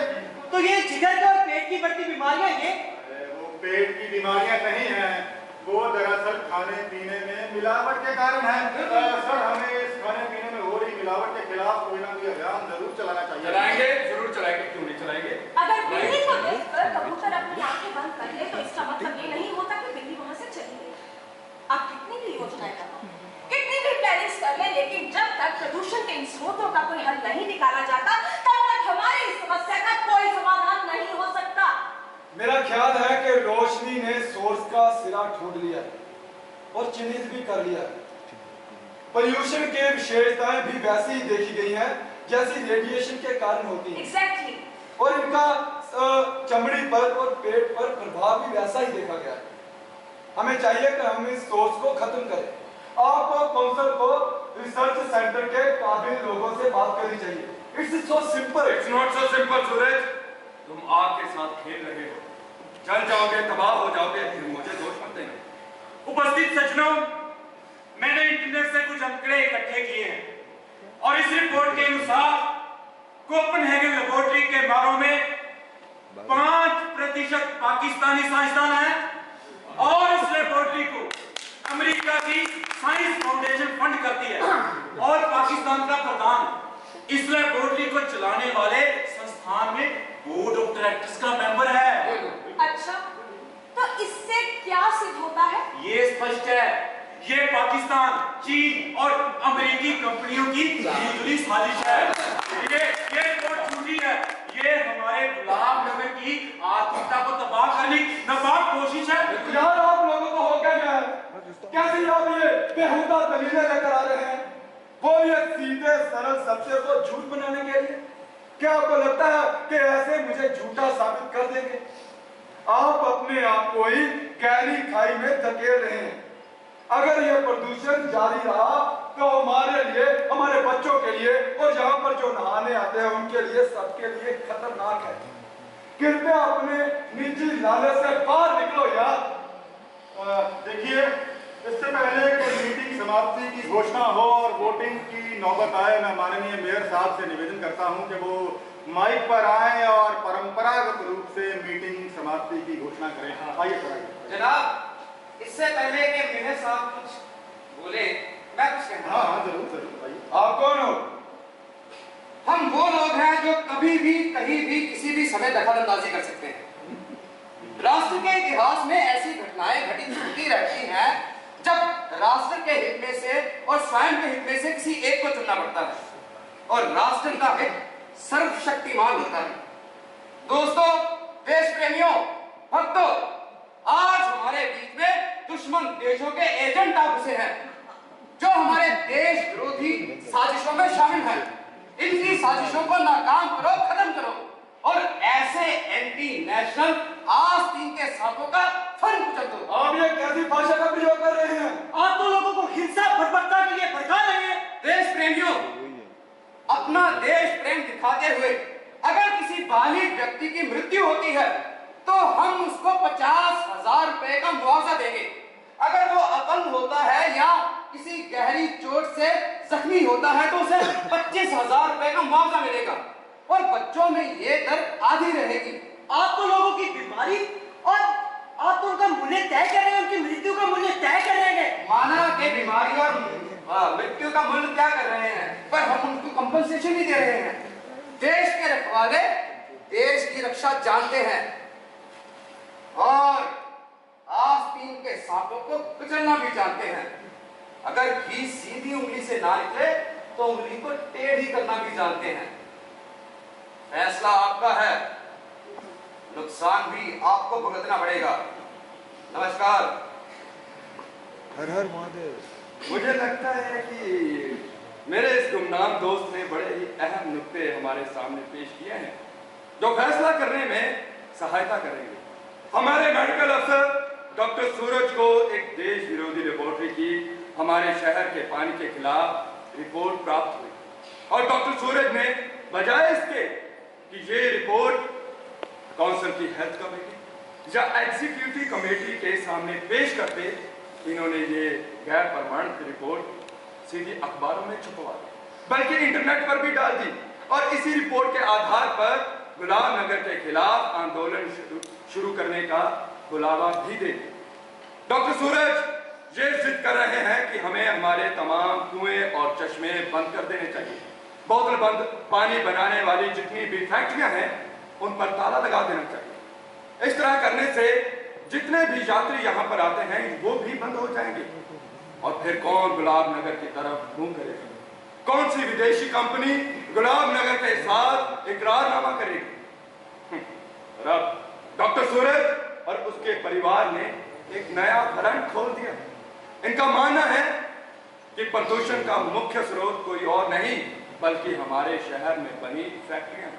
तो ये जिगर के और पेट की बढ़ती बीमारियां वो पेट की बीमारियां नहीं है, वो दरअसल खाने पीने में मिलावट के कारण है। सर, हमें इस खाने पीने में हो रही मिलावट के खिलाफ कोई ना कोई अभियान जरूर चलाना चाहिए। चलाएंगे, जरूर चलाएंगे, क्यों नहीं चलाएंगे? अगर बिल्ली को देखकर कबूतर अपनी आंखें बंद कर ले तो इसका मतलब ये नहीं होता कि बिल्ली वहां से चली गई। आप कितनी भी योजनाएं करो, कितनी भी प्लानिंग कर ले, लेकिन जब तक प्रदूषण के इन स्रोतों का कोई हल नहीं निकाला जाता तब तक हमारी इस समस्या का कोई समाधान नहीं हो सकता। मेरा ख्याल है कि रोशनी ने सोर्स का सिरा ढूंढ लिया और चिन्हित भी कर लिया। पोल्यूशन के विशेषताएं भी वैसी ही देखी गई हैं जैसी रेडिएशन के कारण होती हैं। Exactly. और इनका चमड़ी पर और पेट पर प्रभाव भी वैसा ही देखा गया है। हमें चाहिए कि हम इस सोर्स को खत्म करें। आपको काउंसिल को रिसर्च सेंटर के काबिल लोगों से बात करनी चाहिए। It's so simple. It's not so simple Suraj. तुम आग के साथ खेल रहे हो, जल जाओगे, तबाह हो जाओगे, फिर मुझे दोष मत देना। उपस्थित सज्जनों, मैंने इंटरनेट से कुछ आंकड़े इकट्ठे किए हैं और इस रिपोर्ट के अनुसार कोपेनहेगन लेबोरेटरी के मारों में 5% पाकिस्तानी साइंसदान हैं और इस लेबोरेटरी को अमेरिका की साइंस फाउंडेशन फंड करती है और पाकिस्तान का प्रधान इस लेबोरेटरी को चलाने वाले संस्थान में बोर्ड ऑफ डायरेक्टर्स का मेंबर है। अच्छा, तो इससे क्या सिद्ध होता है? ये स्पष्ट है, ये पाकिस्तान, चीन और अमेरिकी कंपनियों की मिलीजुली साजिश है। ये रिपोर्ट झूठी है। ये हमारे गुलाब नगर की आत्मीयता को तबाह करने की नाकाम कोशिश है। यार, आप लोगों को हो क्या गया है? कैसे आप ये बेहुदा दलीलें लेकर आ रहे हैं? वो ये सीधे सरल सत्य को झूठ बनाने के लिए? क्या आपको लगता है कि ऐसे मुझे झूठा साबित कर देंगे? आप अपने आप को ही गहरी खाई में धकेल रहे हैं। अगर यह प्रदूषण जारी रहा तो हमारे लिए, हमारे बच्चों के लिए और यहाँ पर जो नहाने आते हैं उनके लिए, सबके लिए खतरनाक है। कृपया अपने निजी लालच से बाहर निकलो यार। देखिए, इससे पहले कि मीटिंग समाप्ति की घोषणा हो और वोटिंग की नौबत आए, मैं माननीय मेयर साहब से निवेदन करता हूं कि वो माइक पर आए और परंपरागत रूप से मीटिंग समाप्ति की घोषणा करें। आइए सर। जनाब, इससे पहले कि मेयर साहब कुछ बोले, मैं कुछ कहना। हाँ, जरूर जरूर। आप कौन हो? हम वो लोग हैं जो कभी भी, कहीं भी, किसी भी समय दखल अंदाजी कर सकते हैं। राष्ट्र के इतिहास में ऐसी घटनाएं घटित होती रहती हैं जब राष्ट्र के हित में से और स्वयं के हित में से किसी एक को चुनना पड़ता है, और राष्ट्र का हित सर्वशक्तिमान होता है। दोस्तों, देश प्रेमियों, भक्तों, आज हमारे बीच में दुश्मन देशों के एजेंट आ घुसे हैं जो हमारे देश विरोधी साजिशों में शामिल हैं। इनकी साजिशों को नाकाम करो, खत्म करो और ऐसे एंटी नेशनल आस्तीन के सांपों का फन कुचल दो। आप ये कैसी भाषा का प्रयोग कर रहे हैं? आप तो लोगों को हिंसा बर्बरता के लिए भड़का रहे हैं। देश प्रेमियों, अपना देश प्रेम दिखाते हुए अगर किसी बालिग व्यक्ति की मृत्यु होती है तो हम उसको 50,000 रुपए का मुआवजा देंगे। अगर वो अपंग होता है या किसी गहरी चोट से जख्मी होता है तो उसे 25,000 रुपए का मुआवजा मिलेगा और बच्चों में ये दर आधी रहेगी। आप तो लोगों की बीमारी और आप तो उनका मूल्य तय कर रहे हैं, उनकी मृत्यु का मूल्य तय कर रहे हैं। माना कि बीमारी और मृत्यु का मूल्य क्या कर रहे हैं, पर हम उनको कंपनसेशन ही दे रहे हैं। देश के रखवाले देश की रक्षा जानते हैं और आस्तीन के सांपों को कुचलना भी जानते हैं। अगर घी सीधी उंगली से ना निकले तो उंगली को टेढ़ी करना भी जानते हैं। फैसला आपका है, नुकसान भी आपको भुगतना पड़ेगा। नमस्कार। हर हर महादेव। मुझे लगता है कि मेरे इस गुमनाम दोस्त ने बड़े ही अहम नुक्ते हमारे सामने पेश किए हैं जो फैसला करने में सहायता करेंगे। हमारे मेडिकल अफसर डॉक्टर सूरज को एक देश विरोधी लेबोरेटरी की हमारे शहर के पानी के खिलाफ रिपोर्ट प्राप्त हुई और डॉक्टर सूरज ने बजाय इसके कि ये रिपोर्ट काउंसिल की हेल्थ कमेटी या एग्जीक्यूटिव कमेटी के सामने पेश करते, इन्होंने ये गैर प्रमाणित रिपोर्ट सीधी अखबारों में छपवा दी, बल्कि इंटरनेट पर भी डाल दी और इसी रिपोर्ट के आधार पर गुलाम नगर के खिलाफ आंदोलन शुरू करने का बुलावा भी दे दिया। डॉक्टर सूरज ये जिद कर रहे हैं कि हमें हमारे तमाम कुएं और चश्मे बंद कर देने चाहिए। बोतल बंद पानी बनाने वाली जितनी भी फैक्ट्रियां हैं उन पर ताला लगा देना चाहिए। इस तरह करने से जितने भी यात्री यहाँ पर आते हैं वो भी बंद हो जाएंगे और फिर कौन गुलाब नगर की तरफ घूम करेगा? कौन सी विदेशी कंपनी गुलाब नगर के साथ इकरारनामा करेगी? डॉक्टर सूरज और उसके परिवार ने एक नया भरण खोल दिया। इनका मानना है कि प्रदूषण का मुख्य स्रोत कोई और नहीं बल्कि हमारे शहर में बनी फैक्ट्रियां।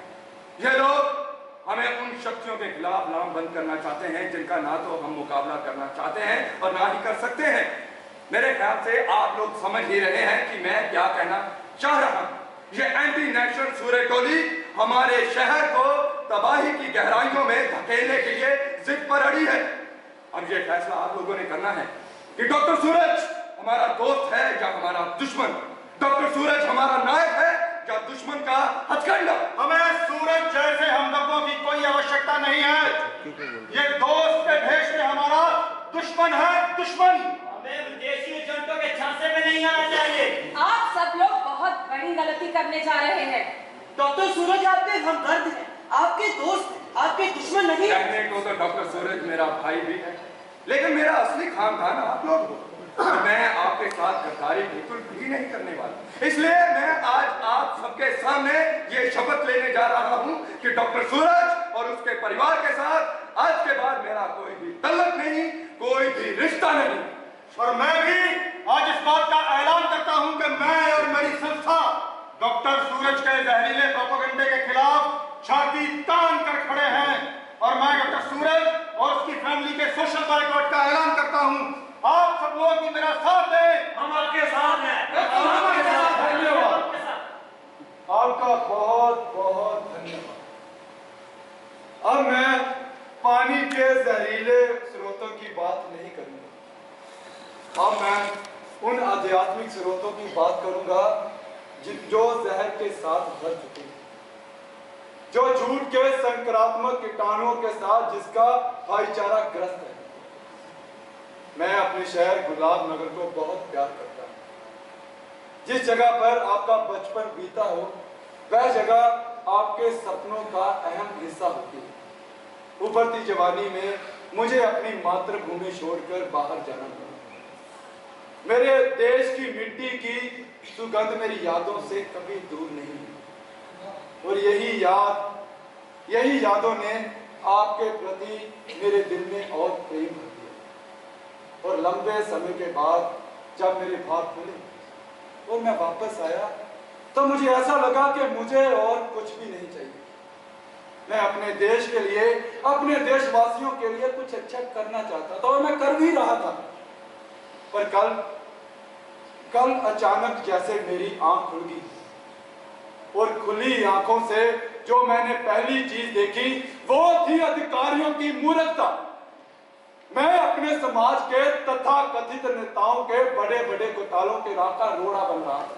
ये लोग हमें उन शक्तियों के खिलाफ लामबंद करना चाहते हैं जिनका ना तो हम मुकाबला करना चाहते हैं और ना ही कर सकते हैं। मेरे ख्याल से आप लोग समझ ही रहे हैं कि मैं क्या कहना चाह रहा हूं। ये एंटी नेशनल सूरज टोली हमारे शहर को तबाही की गहराइयों में धकेलने के लिए जिद पर अड़ी है। अब ये फैसला आप लोगों ने करना है कि डॉक्टर सूरज हमारा दोस्त है या हमारा दुश्मन, डॉक्टर सूरज हमारा नायक है या दुश्मन का हथकंडा। हमें सूरज जैसे हमदर्दों की कोई आवश्यकता नहीं है। ये दोस्त के भेष में हमारा दुश्मन है, दुश्मन। हमें विदेशी एजेंटों के झांसे में नहीं आना चाहिए। आप सब लोग बहुत बड़ी गलती करने जा रहे हैं। डॉक्टर सूरज आपके हमदर्द हैं, आपके दोस्त हैं, आपके दुश्मन नहीं। कहने को तो डॉक्टर सूरज मेरा भाई भी है, लेकिन मेरा असली खानदान आप लोग हो और मैं आपके साथ गद्दारी बिल्कुल भी नहीं करने वाला। इसलिए मैं आज आप सबके सामने ये शपथ लेने जा रहा हूं कि डॉक्टर सूरज और उसके परिवार के साथ आज के बाद मेरा कोई भी तल्लक नहीं, कोई भी रिश्ता नहीं। और मैं भी आज इस बात का ऐलान करता हूं कि मैं और मेरी डॉक्टर सूरज के जहरीले प्रोपेगेंडे के खिलाफ छाती तान कर खड़े हैं और मैं डॉक्टर सूरज और उसकी फैमिली के सोशल बायकॉट का ऐलान करता हूं। आप सब लोग भी मेरा साथ दें। हम आपके साथ हैं। धन्यवाद, आपका बहुत बहुत धन्यवाद। अब मैं पानी के जहरीले स्रोतों की बात नहीं करूंगा। अब मैं उन आध्यात्मिक स्रोतों की बात करूंगा जो जहर के साथ भर चुके हैं, जो झूठ के संक्रामक कीटाणुओं के साथ जिसका भाईचारा ग्रस्त है। मैं अपने शहर गुलाब नगर को बहुत प्यार करता हूं। जिस जगह पर आपका बचपन बीता हो वह जगह आपके सपनों का अहम हिस्सा होती है। उभरती जवानी में मुझे अपनी मातृभूमि छोड़कर बाहर जाना पड़ा। मेरे देश की मिट्टी की सुगंध मेरी यादों से कभी दूर नहीं है और यही यादों ने आपके प्रति मेरे दिल में और प्रेम भर दिया। और लंबे समय के बाद जब मेरे भाग खुले और मैं वापस आया तो मुझे ऐसा लगा कि मुझे और कुछ भी नहीं चाहिए। मैं अपने देश के लिए, अपने देशवासियों के लिए कुछ अच्छा करना चाहता था और मैं कर भी रहा था। पर कल अचानक जैसे मेरी आंख खुल गई और खुली आंखों से जो मैंने पहली चीज देखी वो थी अधिकारियों की मूर्खता। मैं अपने समाज के तथाकथित नेताओं के बड़े बड़े घोटालों के राह का रोड़ा बन रहा था।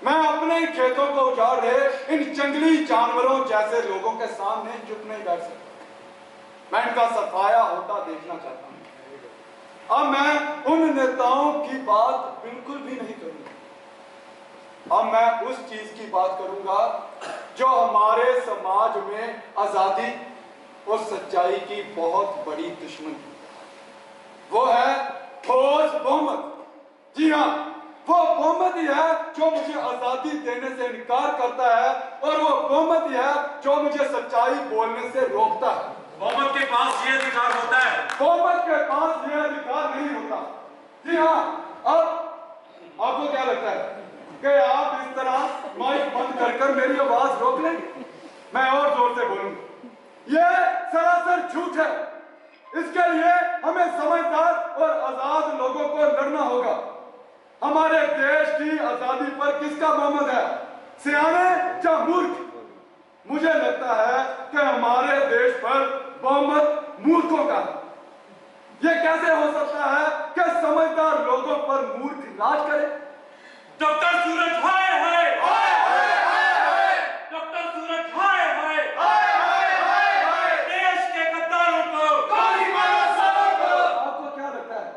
मैं अपने खेतों को उजाड़ रहे इन जंगली जानवरों जैसे लोगों के सामने चुप नहीं बैठ सकता। मैं इनका सफाया होता देखना चाहता हूं। अब मैं उन नेताओं की बात बिल्कुल भी नहीं करूंगा। अब मैं उस चीज की बात करूंगा जो हमारे समाज में आजादी और सच्चाई की बहुत बड़ी दुश्मन है। वो है ठोस बहुमत। जी हाँ, वो बहुमत ही है जो मुझे आजादी देने से इनकार करता है और वो बहुमत ही है जो मुझे सच्चाई बोलने से रोकता है। बहुमत के पास ये अधिकार होता है। बहुमत के पास ये अधिकार नहीं होता। जी हाँ, अब आपको क्या लगता है कि आप इस तरह माइक बंद कर मेरी आवाज रोक लेंगे? मैं और जोर से बोलूंगा। ये सरासर झूठ है। इसके लिए हमें समझदार और आजाद लोगों को लड़ना होगा। हमारे देश की आजादी पर किसका बहुमत है, सियाने या मूर्ख? मुझे लगता है कि हमारे देश पर बहुमत मूर्खों का है। यह कैसे हो सकता है कि समझदार लोगों पर मूर्ख राज करे? डॉक्टर सूरज हाय हाय, डॉक्टर सूरज हाय हाय, देश के गद्दारों को गोली मारो सबको। आपको क्या लगता है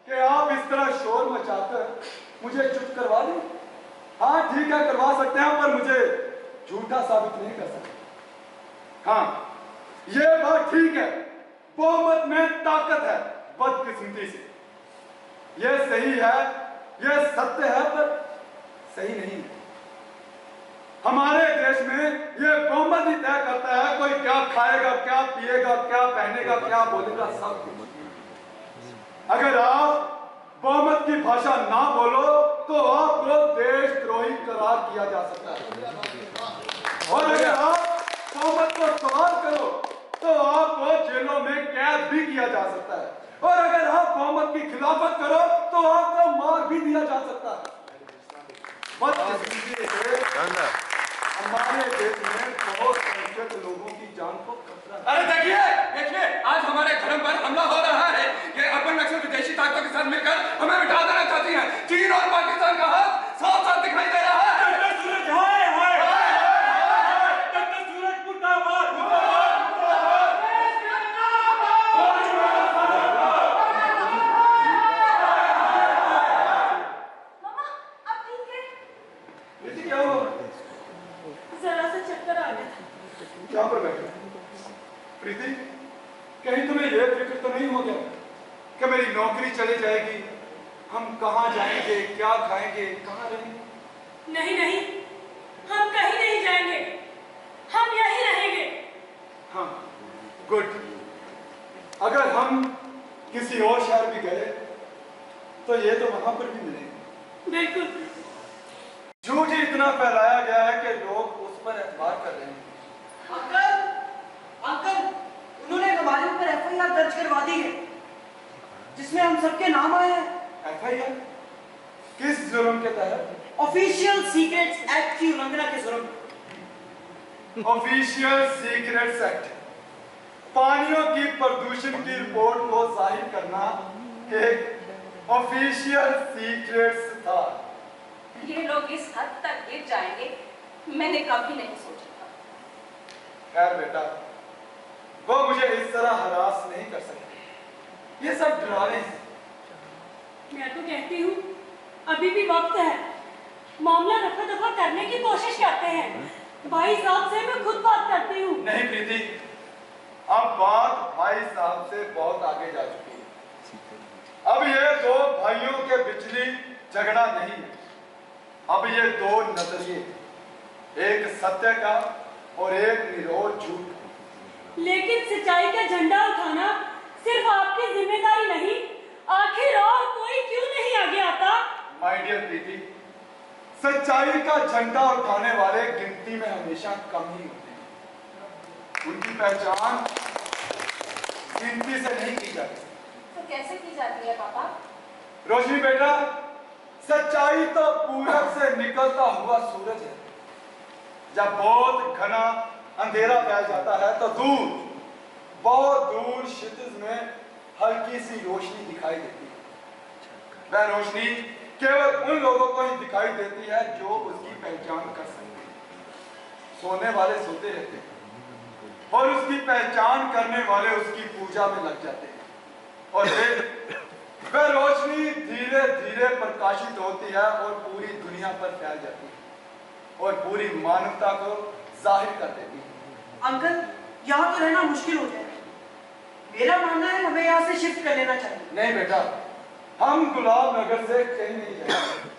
कि आप इस तरह शोर मचाकर मुझे चुप करवा दें? हाँ ठीक है, करवा सकते हैं, पर मुझे झूठा साबित नहीं कर सकते। हाँ, ये बात ठीक है, बहुमत में ताकत है, बदकिस्मती से। ये सही है, ये सत्य है, पर सही नहीं है। हमारे देश में ये बहुमत ही तय करता है कोई क्या खाएगा, क्या पिएगा, क्या पहनेगा, क्या बोलेगा, सब कुछ। अगर आप बहुमत की भाषा ना बोलो तो आपको देशद्रोही करार किया जा सकता है और अगर आप बहुमत को सवाल करो तो आपको जेलों में कैद भी किया जा सकता है और अगर आप बहुमत की खिलाफत करो तो आपको मार भी दिया जा सकता है। बदकिस्मती से हमारे देश में बहुत संख्यक लोगों की जान को खतरा है। अरे देखिए, आज हमारे धर्म पर हमला हो रहा है। ये अर्बन नक्सल विदेशी ताकतों के साथ मिलकर हमें मिटा देना चाहती हैं। चीन और पाकिस्तान का हाथ साफ साफ दिखाई दे रहा है। डॉक्टर सूरज हाय हाय, डॉक्टर सूरज मुर्दाबाद, मम्मा अब ठीक है? बेटी क्या हुआ? जरा सा चक्कर आ गया था। क्या पर बैठे? प्रीति, कहीं तुम्हें यह फिक्र तो नहीं हो गया कि मेरी नौकरी चली जाएगी, हम कहाँ जाएंगे, क्या खाएंगे, कहाँ रहेंगे? नहीं नहीं, हम कहीं नहीं जाएंगे, हम यहीं रहेंगे। हाँ, गुड। अगर हम किसी और शहर भी गए तो ये तो वहां पर भी मिलेंगे। बिल्कुल। झूठ ही इतना फैलाया गया है कि लोग उस पर एतबार कर रहे हैं। अंकल, उन्होंने हमारे ऊपर एफआईआर दर्ज करवा दी है, जिसमें हम सबके नाम आए हैं। एफआईआर? किस जुर्म के तहत? ऑफिशियल सीक्रेट्स एक्ट की उल्लंघना के जुर्म। ऑफिशियल सीक्रेट्स एक्ट, पानियों की प्रदूषण की रिपोर्ट को जाहिर करना एक ऑफिशियल सीक्रेट्स था। ये लोग इस हद तक गिर जाएंगे, मैंने कभी नहीं सोचा था। खैर बेटा, वो मुझे इस तरह हरास नहीं कर सकते। ये सब डराने हैं। मैं तो कहती हूँ अभी भी वक्त है, मामला रफा दफा करने की कोशिश करते हैं। भाई साहब से मैं खुद बात करती हूँ। नहीं प्रीति, अब बात भाई साहब से बहुत आगे जा चुकी है। अब ये दो भाइयों के बिचली झगड़ा नहीं है, अब ये दो नजरिए, एक सत्य का और एक निरोध झूठ का। लेकिन सच्चाई का झंडा उठाना सिर्फ आपकी जिम्मेदारी नहीं, आखिर और कोई क्यों नहीं आगे आता? माय डियर प्रीति, सच्चाई का झंडा उठाने वाले गिनती में हमेशा कम ही होते हैं। उनकी पहचान गिनती से नहीं की जाती। तो कैसे की जाती है पापा? रोशनी बेटा, सच्चाई तो पूरब से निकलता हुआ सूरज है। जब बहुत घना अंधेरा फैल जाता है तो दूर, बहुत दूर क्षितिज में हल्की सी रोशनी दिखाई देती है। वह रोशनी केवल उन लोगों को ही दिखाई देती है जो उसकी पहचान कर सकते हैं। सोने वाले सोते रहते हैं और उसकी पहचान करने वाले उसकी पूजा में लग जाते हैं, और फिर वह रोशनी धीरे धीरे प्रकाशित होती है और पूरी दुनिया पर फैल जाती है और पूरी मानवता को जाहिर कर देती है। अंकल, यहाँ तो रहना मुश्किल हो जाएगा। मेरा मानना है हमें यहाँ से शिफ्ट कर लेना चाहिए। नहीं बेटा, हम गुलाब नगर से कहीं नहीं जाएंगे।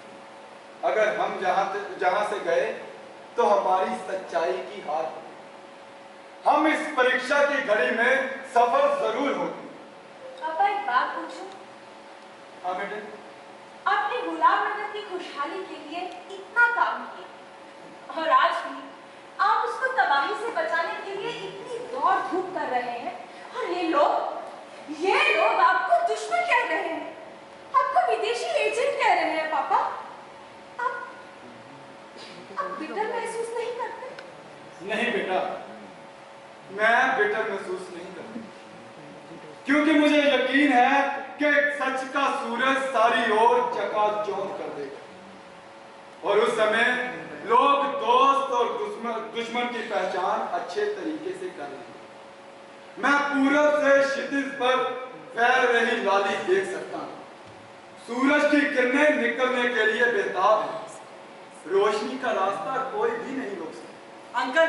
अगर हम जहां से गए तो हमारी सच्चाई की हार होगी। हम इस परीक्षा की घड़ी में सफल जरूर होगी। पापा एक बात पूछूं? हाँ बेटे। आपने गुलाब नगर की खुशहाली के लिए इतना काम किया और आज भी आप उसको तबाही से बचाने के लिए इतनी दौड़ धूप कर रहे हैं, और ये लोग आपको दुश्मन कह रहे हैं, आपको विदेशी एजेंट कह रहे हैं। पापा, आप बिटर महसूस नहीं करते? नहीं बेटा, मैं बिटर महसूस नहीं करता, क्योंकि मुझे यकीन है कि सच का सूरज सारी ओर चकाचौंध कर देगा, और उस समय लोग दोस्त और दुश्मन की पहचान अच्छे तरीके से कर लेंगे। मैं पूरब से क्षितिज पर फैल रही लाली देख सकता हूँ। सूरज की किरणें निकलने के लिए बेताब है। रोशनी का रास्ता कोई भी नहीं रोक सकता। अंकल,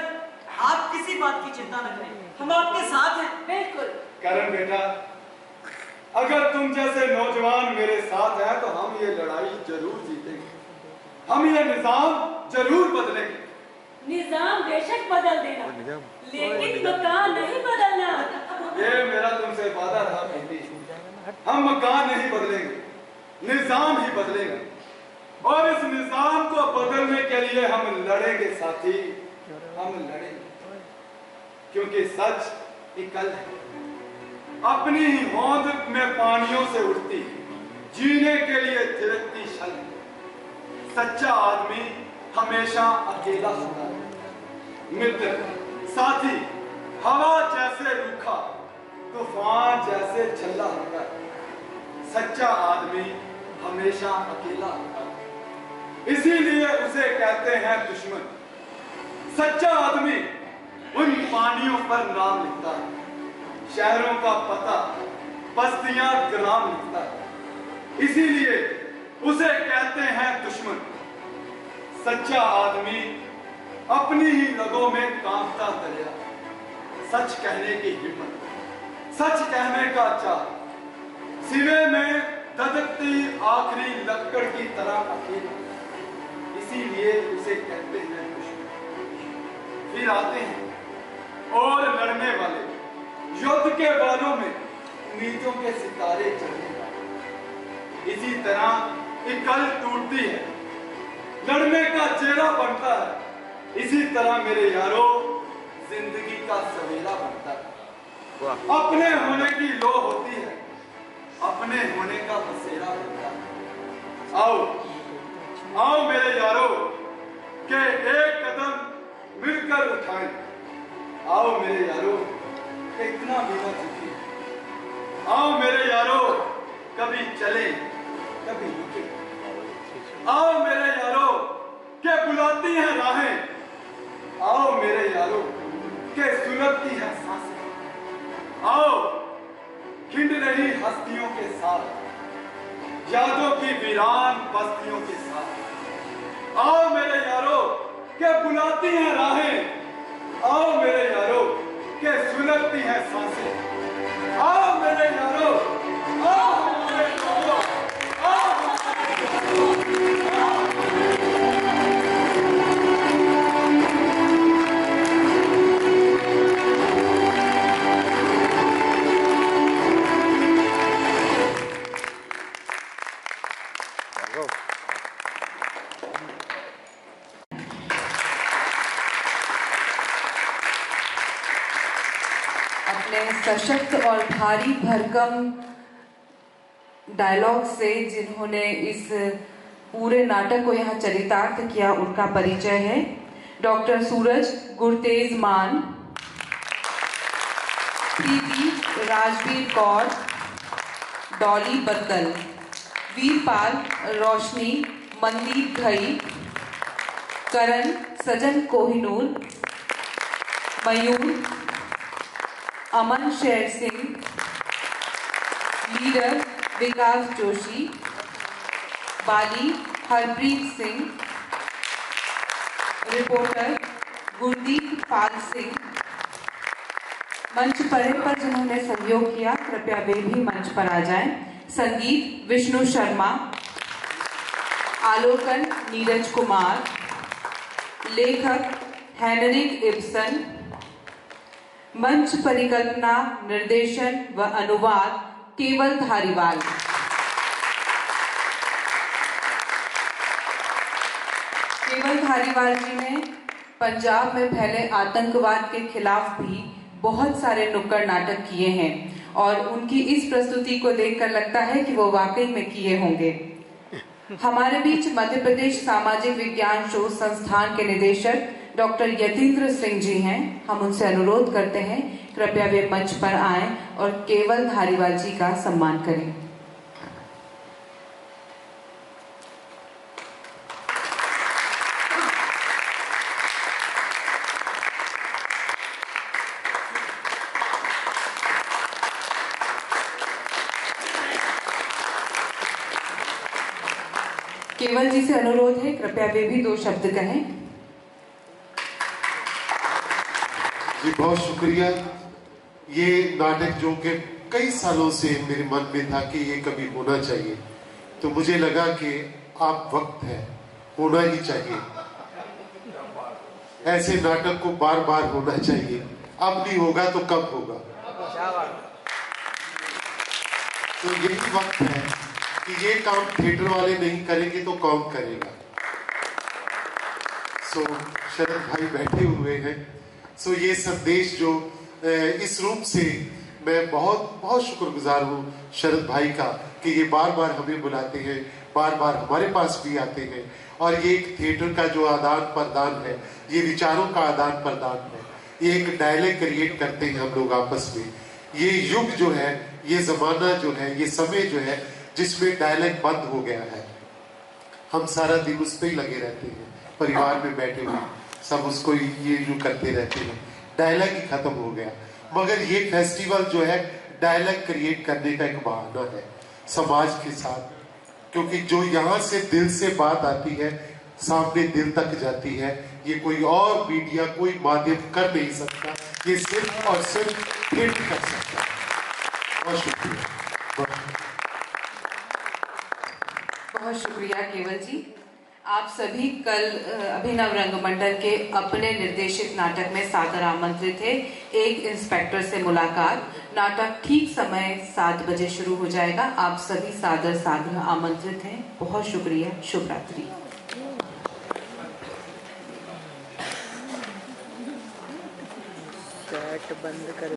आप किसी बात की चिंता न करें, हम आपके साथ हैं। बिल्कुल। करण बेटा, अगर तुम जैसे नौजवान मेरे साथ हैं तो हम ये लड़ाई जरूर जीतेंगे। हम ये निजाम जरूर बदलेंगे। निजाम बेशक बदल देना, लेकिन मकान नहीं बदलना। ये मेरा तुमसे वादा रहा बेटी। हम मकान नहीं बदलेंगे, निजाम ही बदलेंगे, और इस निजाम को बदलने के लिए हम लड़ेंगे साथी, हम लड़ेंगे, क्योंकि सच एकल है, अपनी ही होंद में पानियों से उठती, जीने के लिए थिरकती छल है। सच्चा आदमी हमेशा अकेला होता है। मित्र, साथी, हवा जैसे रूखा, तूफान जैसे झल्ला होता है। सच्चा आदमी हमेशा अकेला होता है, इसीलिए उसे कहते हैं दुश्मन। सच्चा आदमी उन पानियों पर नाम लिखता है, शहरों का पता, बस्तियां, ग्राम लिखता है, इसीलिए उसे कहते हैं दुश्मन। सच्चा आदमी अपनी ही रगों में कांपता दरिया, सच कहने की हिम्मत, सच कहने का चाह, सिरे में धधकती आखिरी लकड़ की तरह अकेला, इसीलिए उसे कहते हैं दुश्मन। फिर आते हैं और लड़ने वाले, युद्ध के बालों में उम्मीदों के सितारे चढ़ने वाले। इसी तरह एक कल टूटती है, लड़ने का चेहरा बनता है, इसी तरह मेरे यारों जिंदगी का सवेरा बनता है। अपने होने की लो होती है, अपने होने का बसेरा बनता है। आओ आओ मेरे यारों के एक कदम मिलकर उठाएं। आओ मेरे यारों के इतना भी ना झुके। आओ मेरे यारों कभी चले कभी रुके। आओ मेरे यारों के बुलाती हैं राहें। आओ मेरे यारों के सुलगती हैं सांसें। आओ खिंड रही हस्तियों के साथ, यादों की वीरान बस्तियों के साथ। आओ मेरे यारों के बुलाती हैं राहें। आओ मेरे यारों के सुलगती हैं सांसें। आओ मेरे यारों, आओ मेरे यारों, आओ सशक्त और भारी भरकम डायलॉग से जिन्होंने इस पूरे नाटक को यहाँ चरितार्थ किया, उनका परिचय है डॉक्टर सूरज गुरतेज मान, प्रीति राजवीर कौर, डॉली बत्तल, वीरपाल रोशनी, मनदीप घई, करण सजन कोहिनूर, मयूर अमन शेर सिंह, लीडर विकास जोशी, बाली हरप्रीत सिंह, रिपोर्टर गुरदीप पाल सिंह। मंच पर जिन्होंने सहयोग किया, कृपया वे भी मंच पर आ जाएं। संगीत विष्णु शर्मा, आलोकन नीरज कुमार, लेखक हेनरिक इब्सन, मंच परिकल्पना, निर्देशन व अनुवाद केवल धारीवाल। केवल धारीवाल जी ने पंजाब में फैले आतंकवाद के खिलाफ भी बहुत सारे नुक्कड़ नाटक किए हैं और उनकी इस प्रस्तुति को देखकर लगता है कि वो वाकई में किए होंगे। हमारे बीच मध्य प्रदेश सामाजिक विज्ञान शोध संस्थान के निदेशक डॉक्टर यतीन्द्र सिंह जी हैं। हम उनसे अनुरोध करते हैं कृपया वे मंच पर आएं और केवल धारीवाल जी का सम्मान करें। केवल जी से अनुरोध है कृपया वे भी 2 शब्द कहें। जी बहुत शुक्रिया। ये नाटक जो कि कई सालों से मेरे मन में था कि ये कभी होना चाहिए, तो मुझे लगा कि आप वक्त है, होना ही चाहिए। ऐसे नाटक को बार बार होना चाहिए। अब नहीं होगा तो कब होगा? तो यही वक्त है कि ये काम थिएटर वाले नहीं करेंगे तो कौन करेगा। शरद भाई बैठे हुए हैं। ये संदेश जो इस रूप से मैं बहुत बहुत शुक्रगुजार हूँ शरद भाई का कि ये बार बार हमें बुलाते हैं, बार बार हमारे पास भी आते हैं और ये एक थिएटर का जो आदान प्रदान है, ये विचारों का आदान प्रदान है, ये एक डायलॉग क्रिएट करते हैं हम लोग आपस में। ये युग जो है, ये जमाना जो है, ये समय जो है जिसमें डायलॉग बंद हो गया है, हम सारा दिन उस पर ही लगे रहते हैं, परिवार में बैठे हुए सब उसको ये जो करते रहते हैं, डायलॉग ही खत्म हो गया। मगर ये फेस्टिवल जो है डायलॉग क्रिएट करने का एक बहाना है समाज के साथ, क्योंकि जो यहाँ से दिल से बात आती है सामने दिल तक जाती है। ये कोई और मीडिया, कोई माध्यम कर नहीं सकता, ये सिर्फ और सिर्फ प्रिंट कर सकता है। बहुत शुक्रिया। बहुत शुक्रिया केवल जी। आप सभी कल अभिनव रंगमंडल के अपने निर्देशित नाटक में सादर आमंत्रित थे। एक इंस्पेक्टर से मुलाकात नाटक ठीक समय 7 बजे शुरू हो जाएगा। आप सभी सादर आमंत्रित हैं। बहुत शुक्रिया। शुभ रात्रि। चैट बंद कर